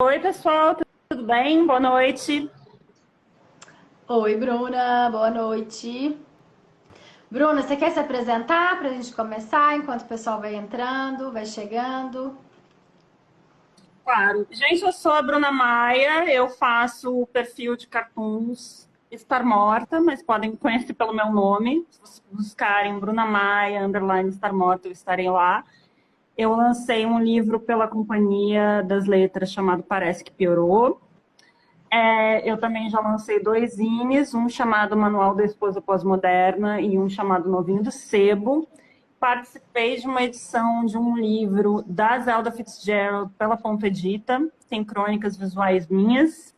Oi, pessoal, tudo bem? Boa noite. Oi, Bruna, boa noite. Bruna, você quer se apresentar para a gente começar enquanto o pessoal vai entrando, vai chegando? Claro. Gente, eu sou a Bruna Maia, eu faço o perfil de cartoons Estar Morta, mas podem me conhecer pelo meu nome. Se vocês buscarem Bruna Maia, underline Estar Morta, eu estarei lá. Eu lancei um livro pela Companhia das Letras chamado Parece que Piorou. Eu também já lancei dois zines, um chamado Manual da Esposa Pós-Moderna e um chamado Novinho do Sebo. Participei de uma edição de um livro da Zelda Fitzgerald pela Ponta Edita, tem crônicas visuais minhas.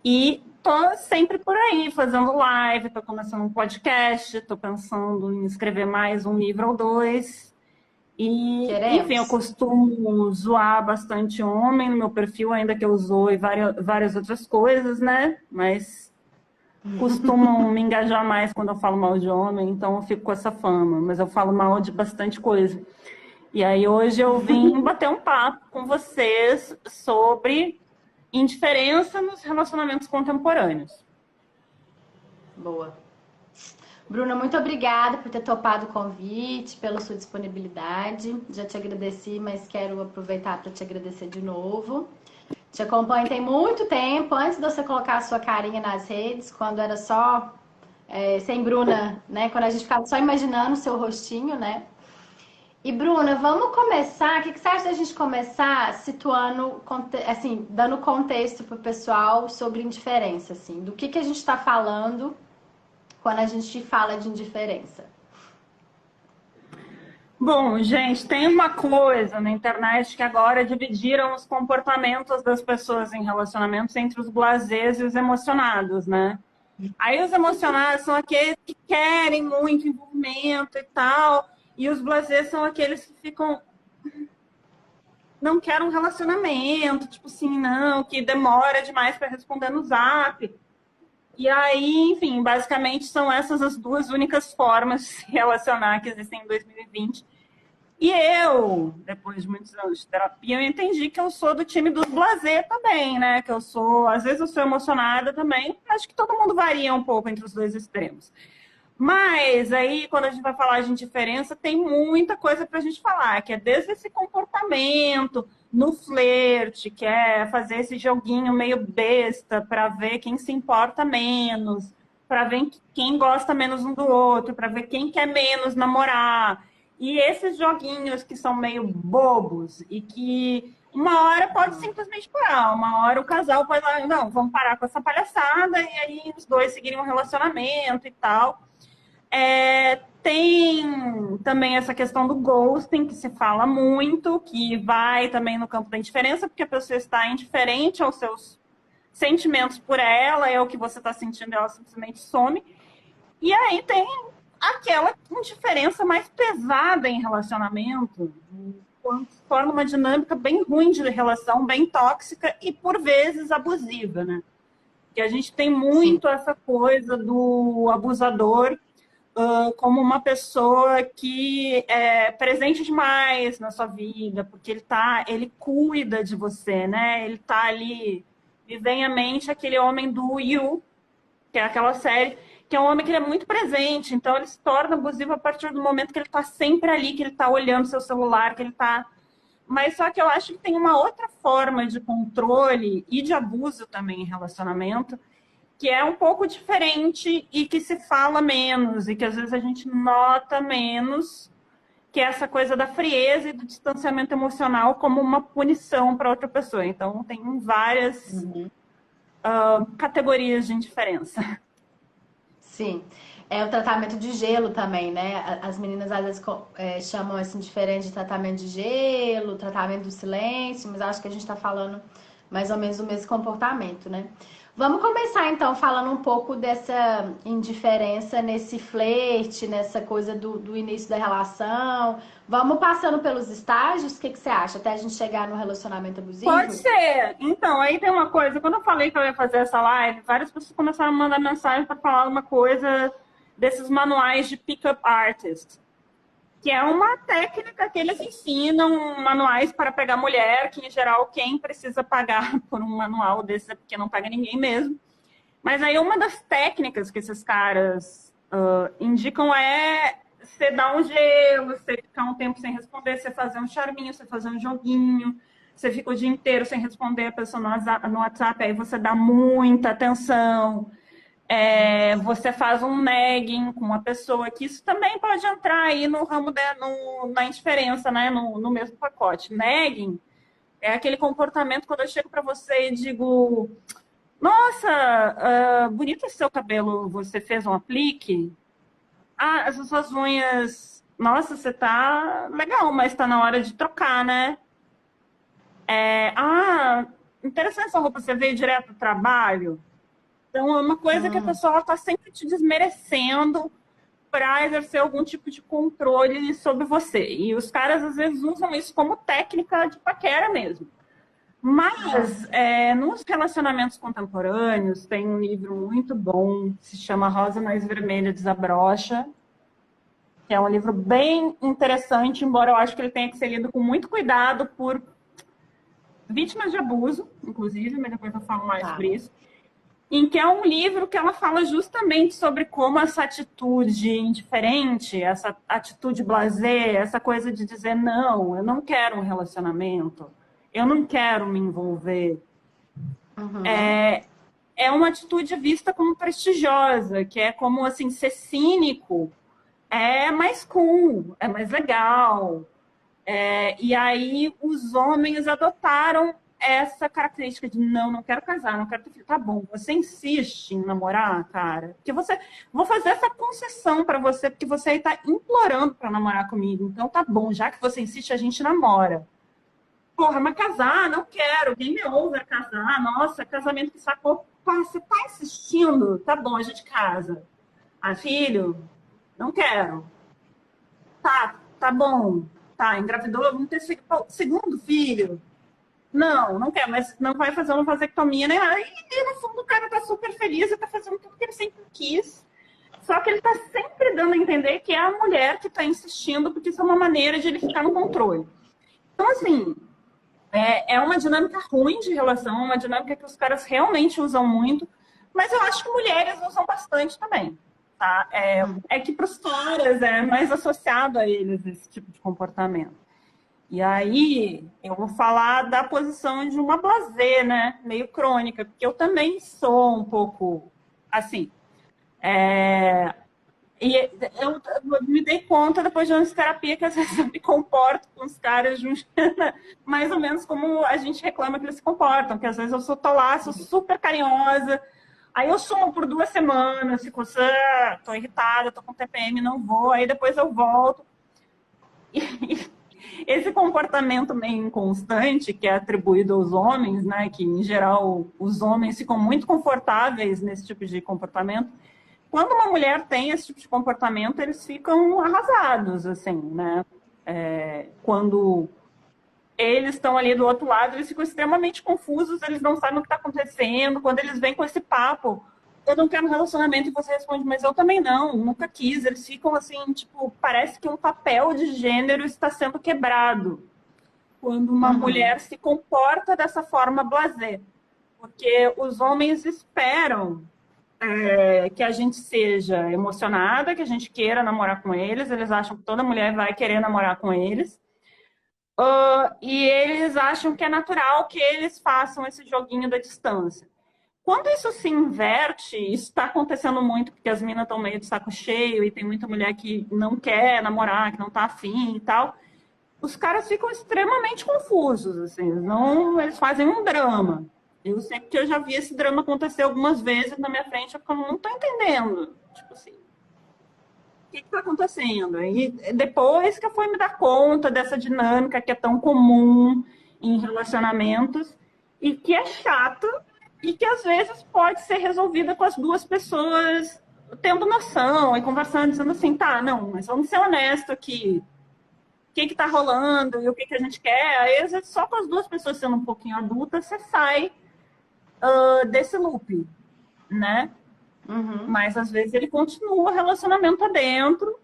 E tô sempre por aí, fazendo live, tô começando um podcast, tô pensando em escrever mais um livro ou dois. E, enfim, eu Queremos. costumo zoar bastante homem no meu perfil, ainda que eu zoe várias outras coisas, né? Mas costumam me engajar mais quando eu falo mal de homem, então eu fico com essa fama. Mas eu falo mal de bastante coisa. E aí hoje eu vim bater um papo com vocês sobre indiferença nos relacionamentos contemporâneos. Boa. Bruna, muito obrigada por ter topado o convite, pela sua disponibilidade. Já te agradeci, mas quero aproveitar para te agradecer de novo. Te acompanho tem muito tempo, antes de você colocar a sua carinha nas redes, quando era só sem Bruna, né? Quando a gente ficava só imaginando o seu rostinho, né? E Bruna, vamos começar. O que você acha da gente começar situando, assim, dando contexto para o pessoal sobre indiferença, assim, do que a gente está falando quando a gente fala de indiferença? Bom, gente, tem uma coisa na internet que agora dividiram os comportamentos das pessoas em relacionamentos entre os blasés e os emocionados, né? Aí os emocionados são aqueles que querem muito envolvimento e tal, e os blasés são aqueles que ficam, não querem um relacionamento, tipo assim, não, que demora demais para responder no zap. E aí, enfim, basicamente são essas as duas únicas formas de se relacionar que existem em 2020. E eu, depois de muitos anos de terapia, eu entendi que eu sou do time dos blasé também, né? Que eu sou, às vezes eu sou emocionada também. Acho que todo mundo varia um pouco entre os dois extremos. Mas aí, quando a gente vai falar de indiferença, tem muita coisa para a gente falar, que é desde esse comportamento no flerte, que é fazer esse joguinho meio besta para ver quem se importa menos, para ver quem gosta menos um do outro, para ver quem quer menos namorar. E esses joguinhos que são meio bobos e que uma hora pode simplesmente parar, uma hora o casal pode falar, não, vamos parar com essa palhaçada, e aí os dois seguirem um relacionamento e tal. Tem também essa questão do ghosting, que se fala muito, que vai também no campo da indiferença, porque a pessoa está indiferente aos seus sentimentos por ela, é o que você está sentindo, ela simplesmente some. E aí tem aquela indiferença mais pesada em relacionamento, quando se torna uma dinâmica bem ruim de relação, bem tóxica e, por vezes, abusiva, né? Que a gente tem Sim. muito essa coisa do abusador como uma pessoa que é presente demais na sua vida, porque ele cuida de você, né? Ele tá ali, me vem à mente aquele homem do You, que é aquela série, que é um homem que ele é muito presente, então ele se torna abusivo a partir do momento que ele está sempre ali, que ele está olhando seu celular, que ele está. Mas só que eu acho que tem uma outra forma de controle e de abuso também em relacionamento, que é um pouco diferente e que se fala menos, e que às vezes a gente nota menos, que é essa coisa da frieza e do distanciamento emocional como uma punição para outra pessoa. Então, tem várias Uhum. categorias de indiferença. Sim. É o tratamento de gelo também, né? As meninas às vezes chamam assim diferente de tratamento de gelo, tratamento do silêncio, mas acho que a gente tá falando mais ou menos do mesmo comportamento, né? Vamos começar então falando um pouco dessa indiferença nesse flerte, nessa coisa do início da relação. Vamos passando pelos estágios, o que você acha? Até a gente chegar no relacionamento Pode abusivo? ser. Então, aí tem uma coisa. Quando eu falei que eu ia fazer essa live, várias pessoas começaram a mandar mensagem para falar uma coisa desses manuais de pick-up artist. que é uma técnica que eles ensinam, manuais para pegar mulher, que em geral quem precisa pagar por um manual desse é porque não paga ninguém mesmo. Mas aí uma das técnicas que esses caras indicam é você dar um gelo, você ficar um tempo sem responder, você fazer um charminho, você fazer um joguinho, você fica o dia inteiro sem responder a pessoa no WhatsApp, aí você dá muita atenção. Você faz um nagging com uma pessoa, que isso também pode entrar aí no ramo na indiferença, né? No mesmo pacote. Nagging é aquele comportamento quando eu chego para você e digo: nossa, bonito esse seu cabelo, você fez um aplique? Ah, essas suas unhas, nossa, você tá legal, mas tá na hora de trocar, né? Interessante essa roupa, você veio direto do trabalho? Então, é uma coisa que a pessoa está sempre te desmerecendo para exercer algum tipo de controle sobre você. E os caras, às vezes, usam isso como técnica de paquera mesmo. Mas, nos relacionamentos contemporâneos, tem um livro muito bom, que se chama Rosa Mais Vermelha Desabrocha, que é um livro bem interessante, embora eu acho que ele tenha que ser lido com muito cuidado por vítimas de abuso, inclusive, mas depois eu falo mais sobre isso. Em que é um livro que ela fala justamente sobre como essa atitude indiferente, essa atitude blasé, essa coisa de dizer não, eu não quero um relacionamento, eu não quero me envolver, é uma atitude vista como prestigiosa, que é como assim, ser cínico é mais cool, é mais legal. E aí os homens adotaram essa característica de não quero casar, não quero ter filho. Tá bom, você insiste em namorar, cara? Porque vou fazer essa concessão para você, porque você aí tá implorando para namorar comigo. Então tá bom, já que você insiste, a gente namora. Porra, mas casar, não quero. Game over, casar. Nossa, casamento que sacou. Você tá insistindo? Tá bom, a gente casa. Ah, filho, não quero. Tá bom. Tá, engravidou, vamos ter segundo filho. Não quer, mas não vai fazer uma vasectomia, né? Aí, no fundo, o cara tá super feliz e tá fazendo tudo que ele sempre quis. Só que ele tá sempre dando a entender que é a mulher que tá insistindo, porque isso é uma maneira de ele ficar no controle. Então, assim, é uma dinâmica ruim de relação, uma dinâmica que os caras realmente usam muito, mas eu acho que mulheres usam bastante também, tá? Que pros caras é mais associado a eles esse tipo de comportamento. E aí, eu vou falar da posição de uma blasé, né? Meio crônica, porque eu também sou um pouco assim. E eu me dei conta, depois de anos de terapia, que às vezes eu me comporto com os caras mais ou menos como a gente reclama que eles se comportam, que às vezes eu tô lá, sou super carinhosa, aí eu sumo por 2 semanas, fico assim, tô irritada, tô com TPM, não vou, aí depois eu volto. Esse comportamento meio inconstante que é atribuído aos homens, né, que em geral os homens ficam muito confortáveis nesse tipo de comportamento, quando uma mulher tem esse tipo de comportamento, eles ficam arrasados, assim, né? Quando eles estão ali do outro lado, eles ficam extremamente confusos, eles não sabem o que está acontecendo, quando eles vêm com esse papo, eu não quero um relacionamento, e você responde, mas eu também não, nunca quis. Eles ficam assim, tipo, parece que um papel de gênero está sendo quebrado quando uma mulher se comporta dessa forma blasé. Porque os homens esperam que a gente seja emocionada, que a gente queira namorar com eles acham que toda mulher vai querer namorar com eles. E eles acham que é natural que eles façam esse joguinho da distância. Quando isso se inverte, isso está acontecendo muito, porque as minas estão meio de saco cheio e tem muita mulher que não quer namorar, que não está afim e tal. Os caras ficam extremamente confusos, assim, eles fazem um drama. Eu sei que eu já vi esse drama acontecer algumas vezes na minha frente, eu não estou entendendo. Tipo assim, o que está acontecendo? E depois que eu fui me dar conta dessa dinâmica que é tão comum em relacionamentos e que é chata e que às vezes pode ser resolvida com as duas pessoas tendo noção e conversando, dizendo assim, tá, não, mas vamos ser honestos aqui. O que está rolando e o que a gente quer? Aí, às vezes, só com as duas pessoas sendo um pouquinho adultas, você sai desse loop, né? Mas, às vezes, ele continua o relacionamento adentro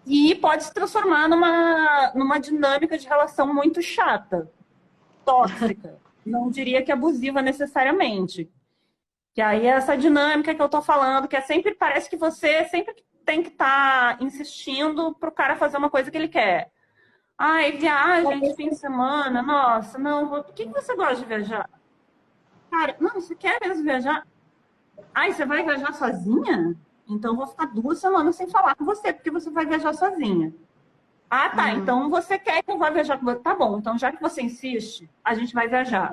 E pode se transformar numa dinâmica de relação muito chata, tóxica. Não diria que abusiva necessariamente. Que aí é essa dinâmica que eu tô falando, que é sempre, parece que você sempre tem que estar insistindo pro cara fazer uma coisa que ele quer. Ai, viagem de fim de semana, nossa, não, por que você gosta de viajar? Cara, não, você quer mesmo viajar? Ai, você vai viajar sozinha? Então eu vou ficar 2 semanas sem falar com você, porque você vai viajar sozinha. Ah, tá, Hum, então você quer que eu vá viajar com você? Tá bom, então já que você insiste, a gente vai viajar.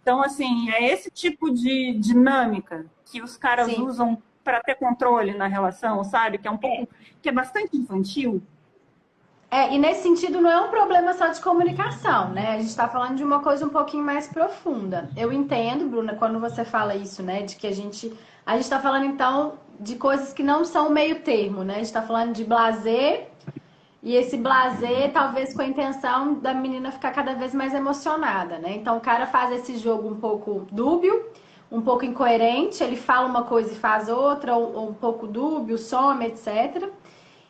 Então, assim, é esse tipo de dinâmica que os caras sim. usam para ter controle na relação, sabe? Que é um pouco, que é bastante infantil. E nesse sentido não é um problema só de comunicação, né? A gente está falando de uma coisa um pouquinho mais profunda. Eu entendo, Bruna, quando você fala isso, né? De que a gente está falando então de coisas que não são meio termo, né? A gente está falando de blazer e esse blazer talvez com a intenção da menina ficar cada vez mais emocionada, né? Então o cara faz esse jogo um pouco dúbio, um pouco incoerente, ele fala uma coisa e faz outra, ou um pouco dúbio, some, etc.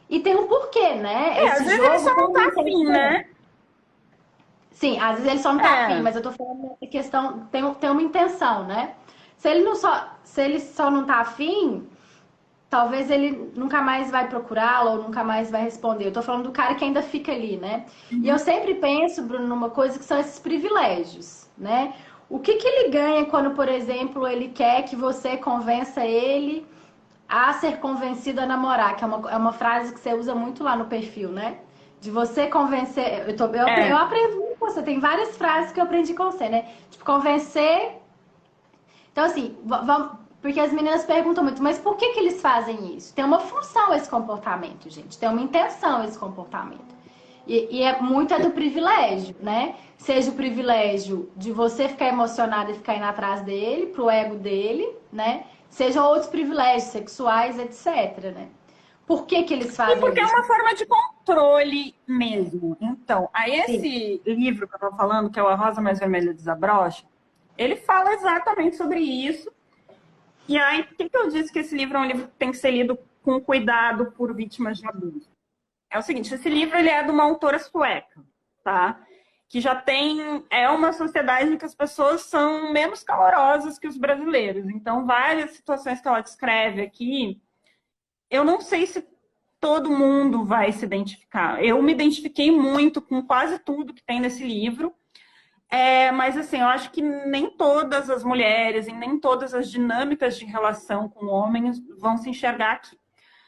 E tem um porquê, né? Às Esse vezes ele jogo só tem não uma tá afim, intenção. né? Sim, às vezes ele só não tá afim, É, mas eu tô falando da questão, tem uma intenção, né? Se ele só não tá afim, talvez ele nunca mais vai procurá-la ou nunca mais vai responder. Eu tô falando do cara que ainda fica ali, né? E eu sempre penso, Bruno, numa coisa que são esses privilégios, né? O que que ele ganha quando, por exemplo, ele quer que você convença ele a ser convencido a namorar, que é uma frase que você usa muito lá no perfil, né? De você convencer. Eu é. aprendi com você, tem várias frases que eu aprendi com você, né? Tipo, convencer. Então, assim, vamos. Porque as meninas perguntam muito, mas por que eles fazem isso? Tem uma função esse comportamento, gente. Tem uma intenção esse comportamento. E é muito do privilégio, né? Seja o privilégio de você ficar emocionado e ficar indo atrás dele, pro ego dele, né? Sejam outros privilégios sexuais, etc, né? Por que que eles E fazem porque é isso? uma forma de controle mesmo. Então, a Sim, esse livro que eu tô falando, que é o A Rosa Mais Vermelha Desabrocha, ele fala exatamente sobre isso. E aí, por que eu disse que esse livro é um livro que tem que ser lido com cuidado por vítimas de abuso? É o seguinte, esse livro ele é de uma autora sueca, tá? Que já tem uma sociedade em que as pessoas são menos calorosas que os brasileiros. Então, várias situações que ela descreve aqui, eu não sei se todo mundo vai se identificar. Eu me identifiquei muito com quase tudo que tem nesse livro, mas assim, eu acho que nem todas as mulheres e nem todas as dinâmicas de relação com homens vão se enxergar aqui.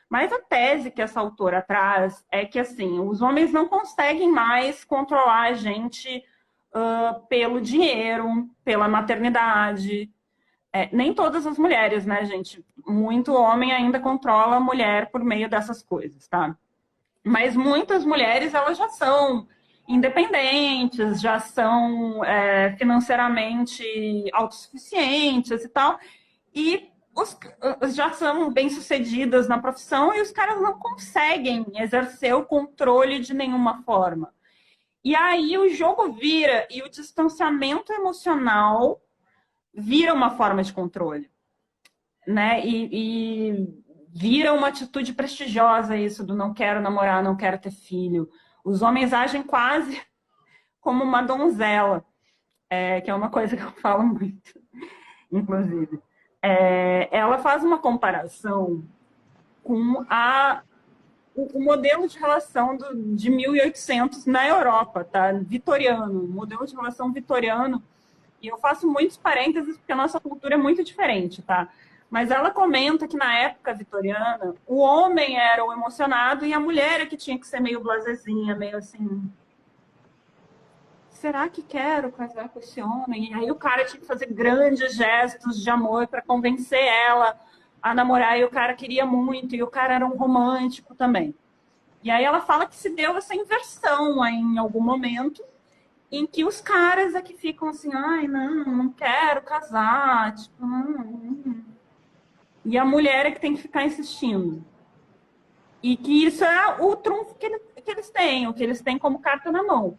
Mas a tese que essa autora traz é que assim, os homens não conseguem mais controlar a gente pelo dinheiro, pela maternidade. Nem todas as mulheres, né, gente? Muito homem ainda controla a mulher por meio dessas coisas, tá? Mas muitas mulheres, elas já são independentes, já são financeiramente autossuficientes e tal, e já são bem-sucedidas na profissão e os caras não conseguem exercer o controle de nenhuma forma. E aí o jogo vira e o distanciamento emocional vira uma forma de controle, né? E vira uma atitude prestigiosa isso do não quero namorar, não quero ter filho. Os homens agem quase como uma donzela, que é uma coisa que eu falo muito, inclusive. Ela faz uma comparação com o modelo de relação de 1800 na Europa, tá? Vitoriano, modelo de relação vitoriano. E eu faço muitos parênteses porque a nossa cultura é muito diferente, tá? Mas ela comenta que na época vitoriana, o homem era o emocionado e a mulher é que tinha que ser meio blasezinha, meio assim, será que quero casar com esse homem? E aí o cara tinha que fazer grandes gestos de amor para convencer ela a namorar, e o cara queria muito, e o cara era um romântico também. E aí ela fala que se deu essa inversão aí em algum momento, em que os caras é que ficam assim, ai, não, não quero casar, tipo, e a mulher é que tem que ficar insistindo. E que isso é o trunfo que eles têm, o que eles têm como carta na mão.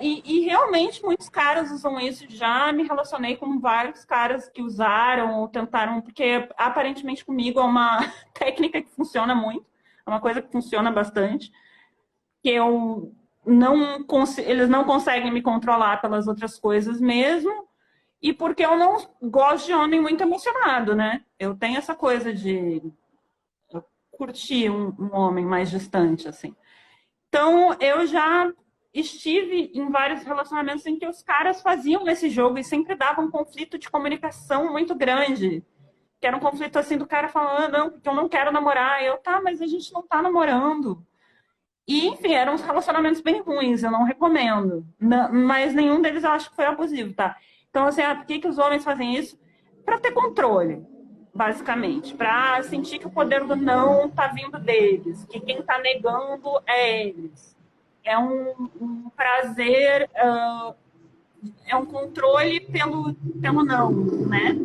E realmente muitos caras usam isso. Já me relacionei com vários caras que usaram ou tentaram, porque aparentemente comigo é uma técnica que funciona muito, é uma coisa que funciona bastante, que eu não eles não conseguem me controlar pelas outras coisas mesmo, e porque eu não gosto de homem muito emocionado, né? Eu tenho essa coisa de curtir um homem mais distante, assim. Então, eu já estive em vários relacionamentos em que os caras faziam esse jogo e sempre davam um conflito de comunicação muito grande. Que era um conflito assim do cara falando, não, porque eu não quero namorar. E eu, tá, mas a gente não tá namorando. E, enfim, eram uns relacionamentos bem ruins, eu não recomendo. Mas nenhum deles eu acho que foi abusivo, tá? Então, assim, por que os homens fazem isso? Para ter controle, basicamente. Para sentir que o poder do não tá vindo deles, que quem tá negando é eles. É um prazer, é um controle pelo não, né?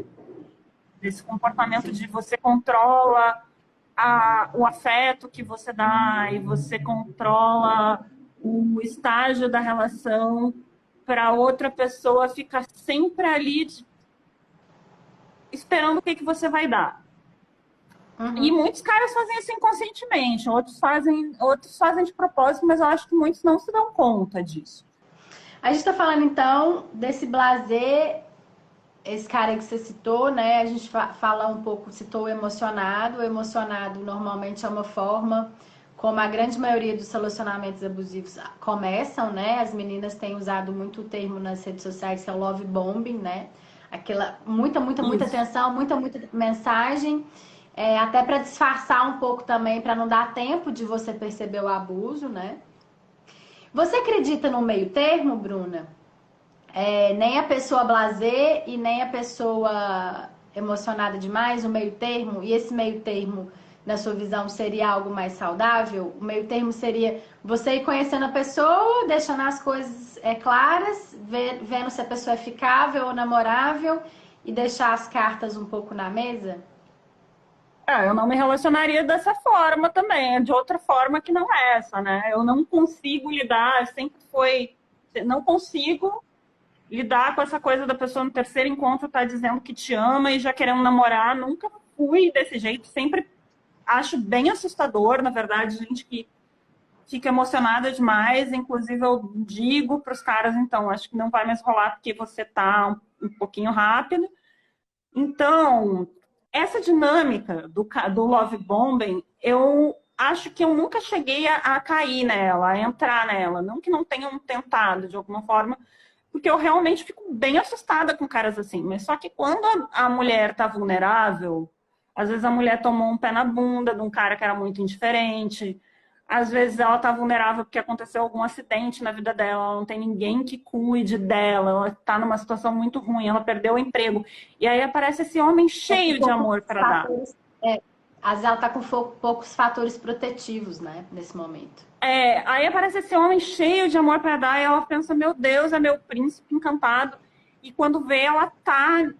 Esse comportamento de você controla o afeto que você dá e você controla o estágio da relação para outra pessoa ficar sempre ali esperando o que você vai dar. E muitos caras fazem isso inconscientemente, outros fazem de propósito, mas eu acho que muitos não se dão conta disso. A gente está falando então desse blasé, esse cara que você citou, né? A gente fala um pouco, citou o emocionado. O emocionado normalmente é uma forma como a grande maioria dos relacionamentos abusivos começam, né? As meninas têm usado muito o termo nas redes sociais, que é o love bombing, né? Aquela muita atenção, muita mensagem, até para disfarçar um pouco também, para não dar tempo de você perceber o abuso, né? Você acredita no meio termo, Bruna? Nem a pessoa blasé e nem a pessoa emocionada demais, o meio termo, e esse meio termo, na sua visão, seria algo mais saudável? O meio termo seria você ir conhecendo a pessoa, deixando as coisas claras, vendo se a pessoa é ficável ou namorável e deixar as cartas um pouco na mesa? Eu não me relacionaria dessa forma também, de outra forma que não é essa, né? Eu não consigo lidar, sempre foi, não consigo lidar com essa coisa da pessoa no terceiro encontro estar dizendo que te ama e já querendo namorar. Nunca fui desse jeito, sempre acho bem assustador, na verdade, gente que fica emocionada demais. Inclusive, eu digo para os caras, então, acho que não vai mais rolar porque você tá um pouquinho rápido. Então, essa dinâmica do love bombing, eu acho que eu nunca cheguei a cair nela, a entrar nela. Não que não tenham tentado, de alguma forma, porque eu realmente fico bem assustada com caras assim. Mas só que quando a mulher tá vulnerável, às vezes a mulher tomou um pé na bunda de um cara que era muito indiferente, às vezes ela tá vulnerável porque aconteceu algum acidente na vida dela, ela não tem ninguém que cuide dela, ela tá numa situação muito ruim, ela perdeu o emprego. E aí aparece esse homem cheio de amor para dar. Às vezes ela tá com poucos fatores protetivos, né, nesse momento. Aí aparece esse homem cheio de amor para dar e ela pensa, meu Deus, é meu príncipe encantado. E quando vê, ela tá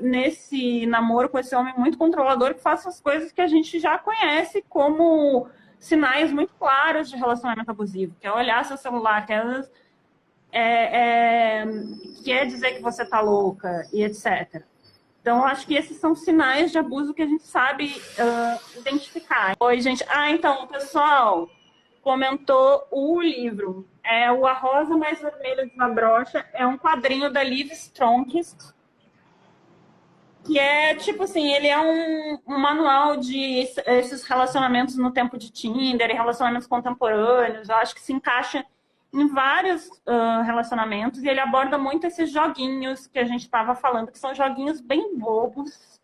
nesse namoro com esse homem muito controlador que faz as coisas que a gente já conhece como sinais muito claros de relacionamento abusivo, que é olhar seu celular, quer dizer que você tá louca e etc. Então, acho que esses são sinais de abuso que a gente sabe identificar. Oi, gente. Então, pessoal, comentou o livro. É o A Rosa Mais Vermelha de uma Brocha. É um quadrinho da Liv Stromkist, que é, tipo assim, ele é um manual de esses relacionamentos no tempo de Tinder e relacionamentos contemporâneos. Eu acho que se encaixa em vários relacionamentos e ele aborda muito esses joguinhos que a gente estava falando, que são joguinhos bem bobos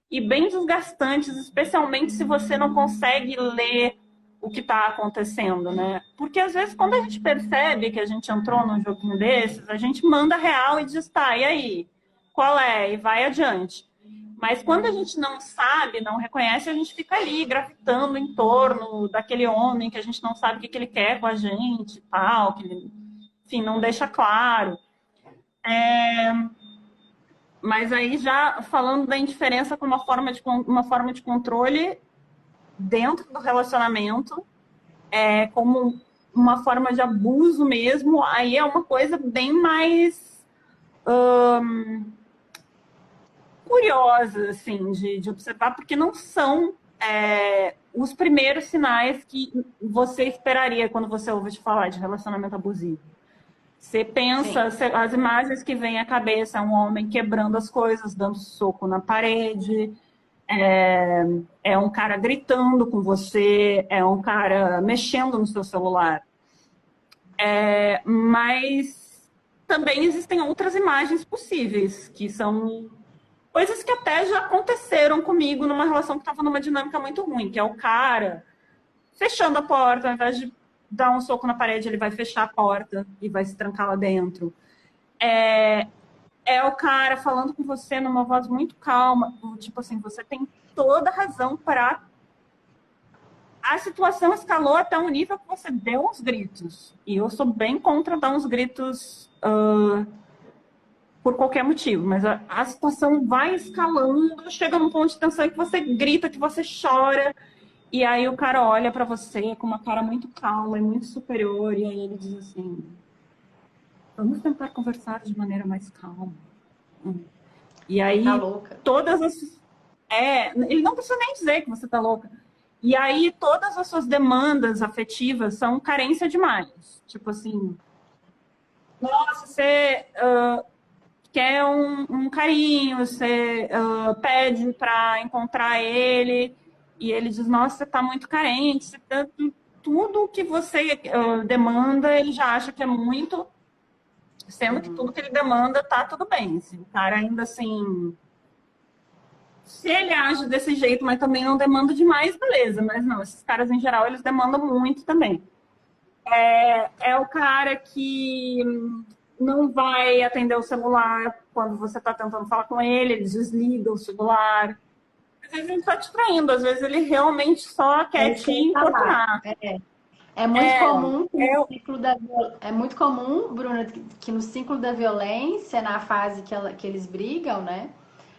e bem desgastantes, especialmente se você não consegue ler o que está acontecendo, né? Porque às vezes quando a gente percebe que a gente entrou num joguinho desses, a gente manda real e diz, tá, e aí? Qual é? E vai adiante. Mas quando a gente não sabe, não reconhece, a gente fica ali gravitando em torno daquele homem que a gente não sabe o que ele quer com a gente, tal, que ele, enfim, não deixa claro. Mas aí já falando da indiferença como uma forma de controle dentro do relacionamento, como uma forma de abuso mesmo, aí é uma coisa bem mais curiosa, assim, de observar, porque não são os primeiros sinais que você esperaria quando você ouve falar de relacionamento abusivo. Você pensa, as imagens que vêm à cabeça é um homem quebrando as coisas, dando soco na parede, é um cara gritando com você, é um cara mexendo no seu celular. Mas também existem outras imagens possíveis, que são coisas que até já aconteceram comigo numa relação que estava numa dinâmica muito ruim, que é o cara fechando a porta, ao invés de dar um soco na parede, ele vai fechar a porta e vai se trancar lá dentro. É o cara falando com você numa voz muito calma, tipo assim, você tem toda razão para... A situação escalou até um nível que você deu uns gritos. E eu sou bem contra dar uns gritos por qualquer motivo, mas a situação vai escalando, chega num ponto de tensão que você grita, que você chora, e aí o cara olha pra você com uma cara muito calma e muito superior, e aí ele diz assim: vamos tentar conversar de maneira mais calma. E aí tá louca. todas as... ele não precisa nem dizer que você tá louca. E aí todas as suas demandas afetivas são carência demais. Tipo assim, nossa, você quer um carinho, você pede para encontrar ele, e ele diz, nossa, você está muito carente, tudo que você demanda, ele já acha que é muito, sendo que tudo que ele demanda tá tudo bem. Assim, o cara ainda assim, se ele age desse jeito, mas também não demanda demais, beleza, mas não, esses caras em geral, eles demandam muito também. É o cara que não vai atender o celular quando você está tentando falar com ele, ele desliga o celular. Às vezes ele está te traindo, às vezes ele realmente só quer te importunar. É muito comum no ciclo é muito comum, Bruna, que no ciclo da violência, na fase que eles brigam, né?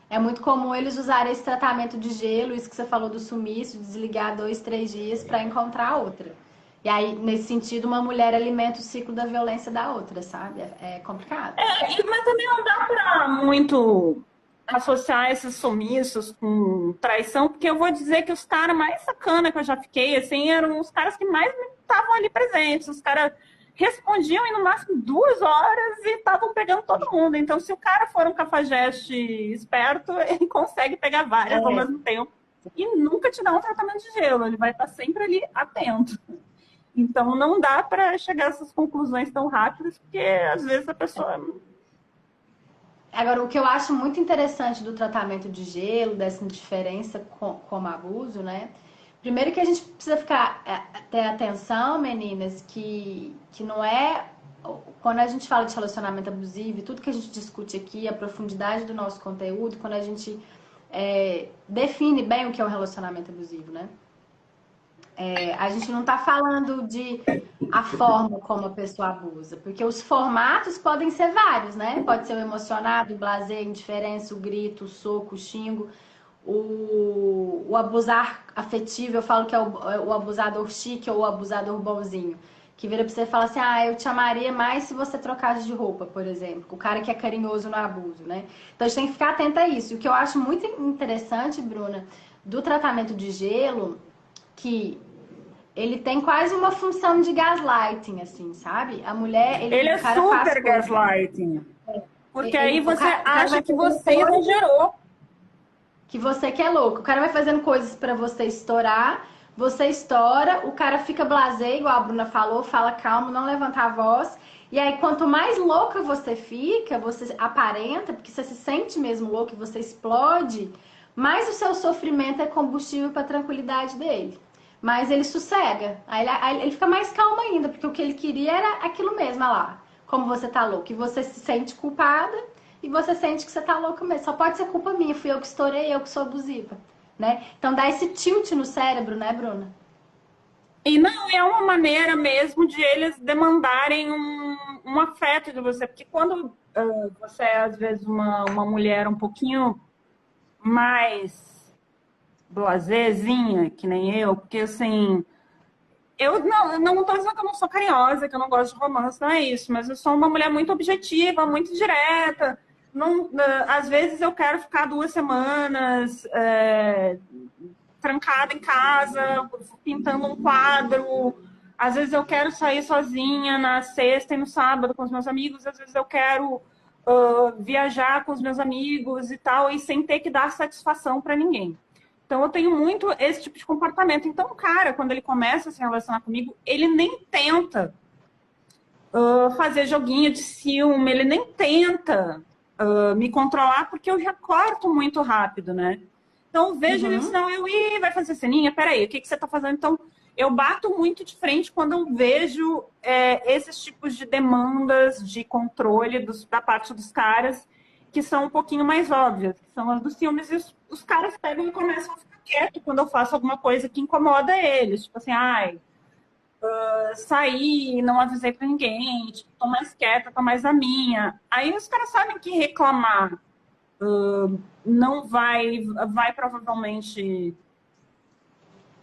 É muito comum eles usarem esse tratamento de gelo, isso que você falou do sumiço, desligar 2, 3 dias para encontrar outra. E aí, nesse sentido, uma mulher alimenta o ciclo da violência da outra, sabe? É complicado. Mas também não dá para muito associar esses sumiços com traição, porque eu vou dizer que os caras mais sacana que eu já fiquei, assim, eram os caras que mais estavam ali presentes. Os caras respondiam em no máximo 2 horas e estavam pegando todo mundo. Então, se o cara for um cafajeste esperto, ele consegue pegar várias ao mesmo tempo. E nunca te dá um tratamento de gelo, ele vai estar sempre ali atento. Então, não dá para chegar a essas conclusões tão rápidas, porque às vezes a pessoa... Agora, o que eu acho muito interessante do tratamento de gelo, dessa indiferença como abuso, né? Primeiro que a gente precisa ter atenção, meninas, que não é... Quando a gente fala de relacionamento abusivo, tudo que a gente discute aqui, a profundidade do nosso conteúdo, quando a gente define bem o que é um relacionamento abusivo, né? A gente não tá falando de a forma como a pessoa abusa, porque os formatos podem ser vários, né? Pode ser o emocionado, o blasé, a indiferença, o grito, o soco, o xingo, o abusar afetivo, eu falo que é o abusador chique ou o abusador bonzinho, que vira pra você e fala assim, eu te amaria mais se você trocasse de roupa, por exemplo. O cara que é carinhoso no abuso, né? Então a gente tem que ficar atenta a isso. E o que eu acho muito interessante, Bruna, do tratamento de gelo, que ele tem quase uma função de gaslighting, assim, sabe? A mulher... Ele é super gaslighting. Porque aí você acha que você exagerou. Que você que é louco. O cara vai fazendo coisas pra você estourar, você estoura, o cara fica blasé, igual a Bruna falou, fala calmo, não levanta a voz. E aí, quanto mais louca você fica, você aparenta, porque você se sente mesmo louco e você explode, mais o seu sofrimento é combustível pra tranquilidade dele. Mas ele sossega, aí ele fica mais calmo ainda, porque o que ele queria era aquilo mesmo, olha lá, como você tá louco. E você se sente culpada e você sente que você tá louca mesmo. Só pode ser culpa minha, fui eu que estourei, eu que sou abusiva, né? Então dá esse tilt no cérebro, né, Bruna? E não, é uma maneira mesmo de eles demandarem um afeto de você, porque quando você é, às vezes, uma mulher um pouquinho mais blasézinha, que nem eu, porque assim, eu não tô dizendo que eu não sou carinhosa, que eu não gosto de romance, não é isso, mas eu sou uma mulher muito objetiva, muito direta. Não, às vezes eu quero ficar 2 semanas trancada em casa, pintando um quadro. Às vezes eu quero sair sozinha na sexta e no sábado com os meus amigos. Às vezes eu quero viajar com os meus amigos e tal, e sem ter que dar satisfação para ninguém. Então eu tenho muito esse tipo de comportamento. Então o cara, quando ele começa a se relacionar comigo, ele nem tenta fazer joguinho de ciúme, ele nem tenta me controlar, porque eu já corto muito rápido, né? Então eu vejo ele, senão vai fazer ceninha, peraí, o que você tá fazendo? Então eu bato muito de frente quando eu vejo esses tipos de demandas de controle da parte dos caras, que são um pouquinho mais óbvias, que são as dos ciúmes, e os caras pegam e começam a ficar quietos quando eu faço alguma coisa que incomoda eles. Tipo assim, saí, não avisei pra ninguém, tipo, tô mais quieta, tô mais na minha. Aí os caras sabem que reclamar não vai provavelmente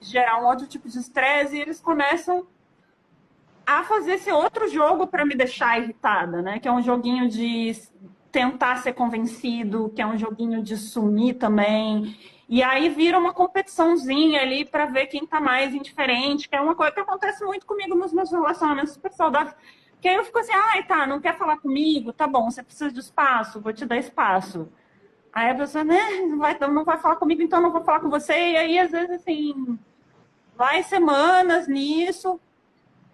gerar um outro tipo de estresse, e eles começam a fazer esse outro jogo para me deixar irritada, né? Que é um joguinho de tentar ser convencido, que é um joguinho de sumir também. E aí vira uma competiçãozinha ali para ver quem tá mais indiferente, que é uma coisa que acontece muito comigo nos meus relacionamentos super saudáveis. Que aí eu fico assim, tá, não quer falar comigo? Tá bom, você precisa de espaço, vou te dar espaço. Aí a pessoa, né, não vai falar comigo, então não vou falar com você. E aí, às vezes, assim, vai semanas nisso,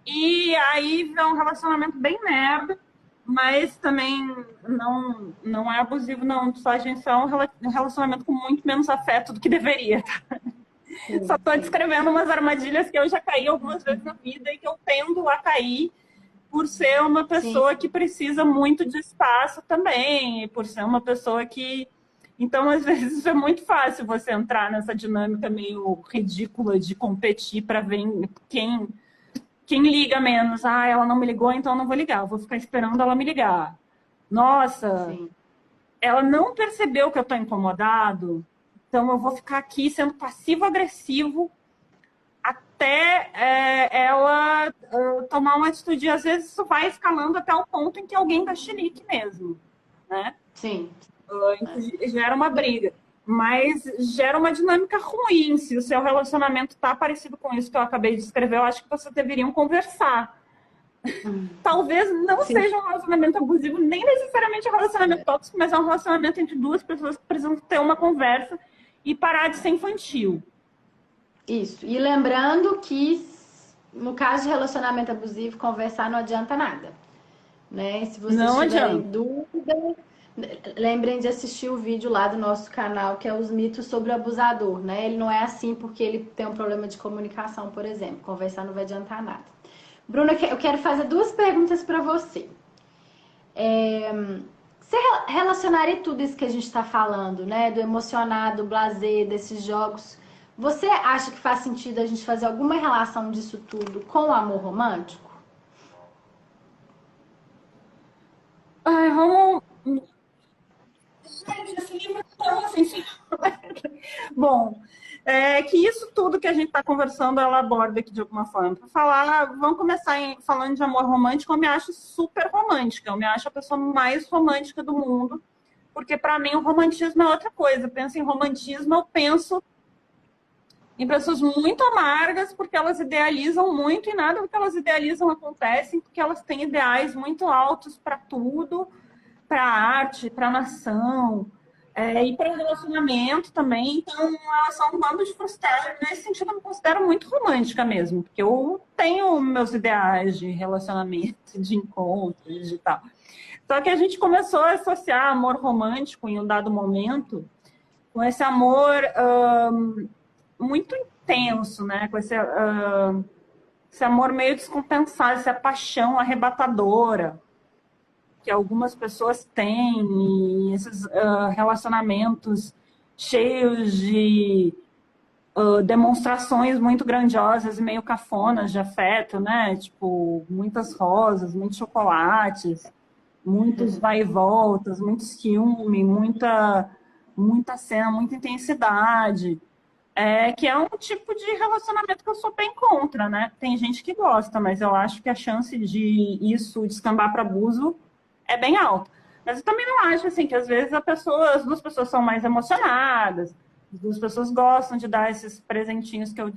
e aí é um relacionamento bem merda, mas também não é abusivo, não. Só a gente é um relacionamento com muito menos afeto do que deveria, tá? Só tô descrevendo umas armadilhas que eu já caí algumas vezes na vida e que eu tendo a cair por ser uma pessoa que precisa muito de espaço também, e por ser uma pessoa que... Então, às vezes, é muito fácil você entrar nessa dinâmica meio ridícula de competir para ver quem liga menos. Ela não me ligou, então eu não vou ligar. Eu vou ficar esperando ela me ligar. Nossa, ela não percebeu que eu estou incomodado, então eu vou ficar aqui sendo passivo-agressivo até ela tomar uma atitude. E às vezes isso vai escalando até o ponto em que alguém dá chilique mesmo, né? Sim. Gera uma briga, mas gera uma dinâmica ruim. Se o seu relacionamento está parecido com isso que eu acabei de descrever, eu acho que vocês deveriam conversar. Talvez não seja um relacionamento abusivo, nem necessariamente um relacionamento tóxico, mas é um relacionamento entre duas pessoas que precisam ter uma conversa e parar de ser infantil. Isso. E lembrando que, no caso de relacionamento abusivo, conversar não adianta nada, né? Se vocês tiverem dúvida, lembrem de assistir o vídeo lá do nosso canal, que é os mitos sobre o abusador, né? Ele não é assim porque ele tem um problema de comunicação, por exemplo. Conversar não vai adiantar nada. Bruna, eu quero fazer duas perguntas para você. Você relacionaria tudo isso que a gente está falando, né? Do emocionado, do blasé, desses jogos. Você acha que faz sentido a gente fazer alguma relação disso tudo com o amor romântico? Vamos... Gente, esse livro é tão assim... Bom, que isso tudo que a gente está conversando, ela aborda aqui de alguma forma. Para falar, vamos começar falando de amor romântico. Eu me acho super romântica, eu me acho a pessoa mais romântica do mundo, porque para mim o romantismo é outra coisa. Eu penso em romantismo, eu penso em pessoas muito amargas, porque elas idealizam muito e nada do que elas idealizam acontece, porque elas têm ideais muito altos para tudo, para a arte, para a nação, e para o relacionamento também. Então, elas são um bando de frustrados. Nesse sentido, eu me considero muito romântica mesmo, porque eu tenho meus ideais de relacionamento, de encontros e tal. Só que a gente começou a associar amor romântico em um dado momento com esse amor muito intenso, né? Com esse amor meio descompensado, essa paixão arrebatadora que algumas pessoas têm, e esses relacionamentos cheios de demonstrações muito grandiosas e meio cafonas de afeto, né? Tipo, muitas rosas, muitos chocolates, muitos vai e voltas, muito ciúme, muita cena, muita intensidade. Que é um tipo de relacionamento que eu sou bem contra, né? Tem gente que gosta, mas eu acho que a chance de isso descambar para abuso é bem alta. Mas eu também não acho assim que às vezes as duas pessoas são mais emocionadas, As pessoas gostam de dar esses presentinhos que eu...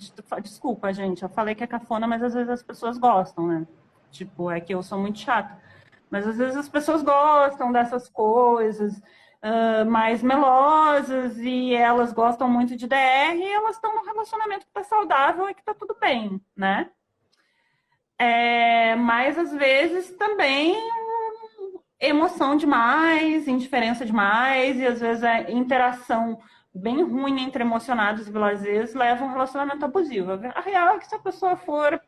Desculpa, gente, eu falei que é cafona, mas às vezes as pessoas gostam, né? Tipo, é que eu sou muito chata. Mas às vezes as pessoas gostam dessas coisas mais melosas e elas gostam muito de DR e elas estão num relacionamento que tá saudável e que tá tudo bem, né? Mas às vezes também emoção demais, indiferença demais, e às vezes a interação bem ruim entre emocionados e blasés leva a um relacionamento abusivo. A real é que se a pessoa for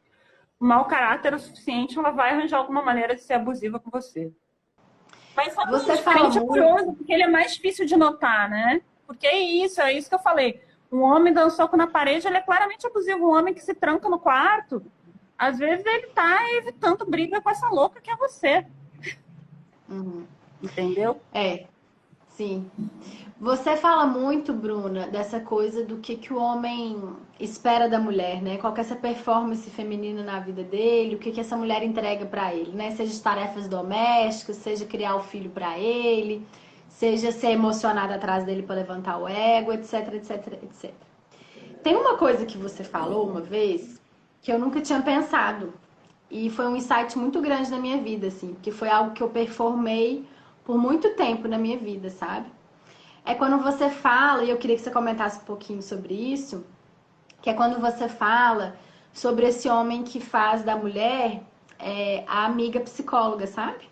mau caráter o suficiente, ela vai arranjar alguma maneira de ser abusiva com você. Mas só que o Você fala indiferente é muito. curioso, porque ele é mais difícil de notar, né? Porque é isso que eu falei. Um homem dando soco na parede, ele é claramente abusivo. Um homem que se tranca no quarto, às vezes ele tá evitando briga com essa louca que é você. Entendeu? Sim. Você fala muito, Bruna, dessa coisa do que o homem espera da mulher, né? Qual que é essa performance feminina na vida dele, o que essa mulher entrega pra ele, né? Seja de tarefas domésticas, seja criar o filho pra ele, seja ser emocionada atrás dele pra levantar o ego, etc, etc, etc. Tem uma coisa que você falou uma vez que eu nunca tinha pensado e foi um insight muito grande na minha vida, assim, porque foi algo que eu performei por muito tempo na minha vida, sabe? É quando você fala, e eu queria que você comentasse um pouquinho sobre isso, que é quando você fala sobre esse homem que faz da mulher a amiga psicóloga, sabe?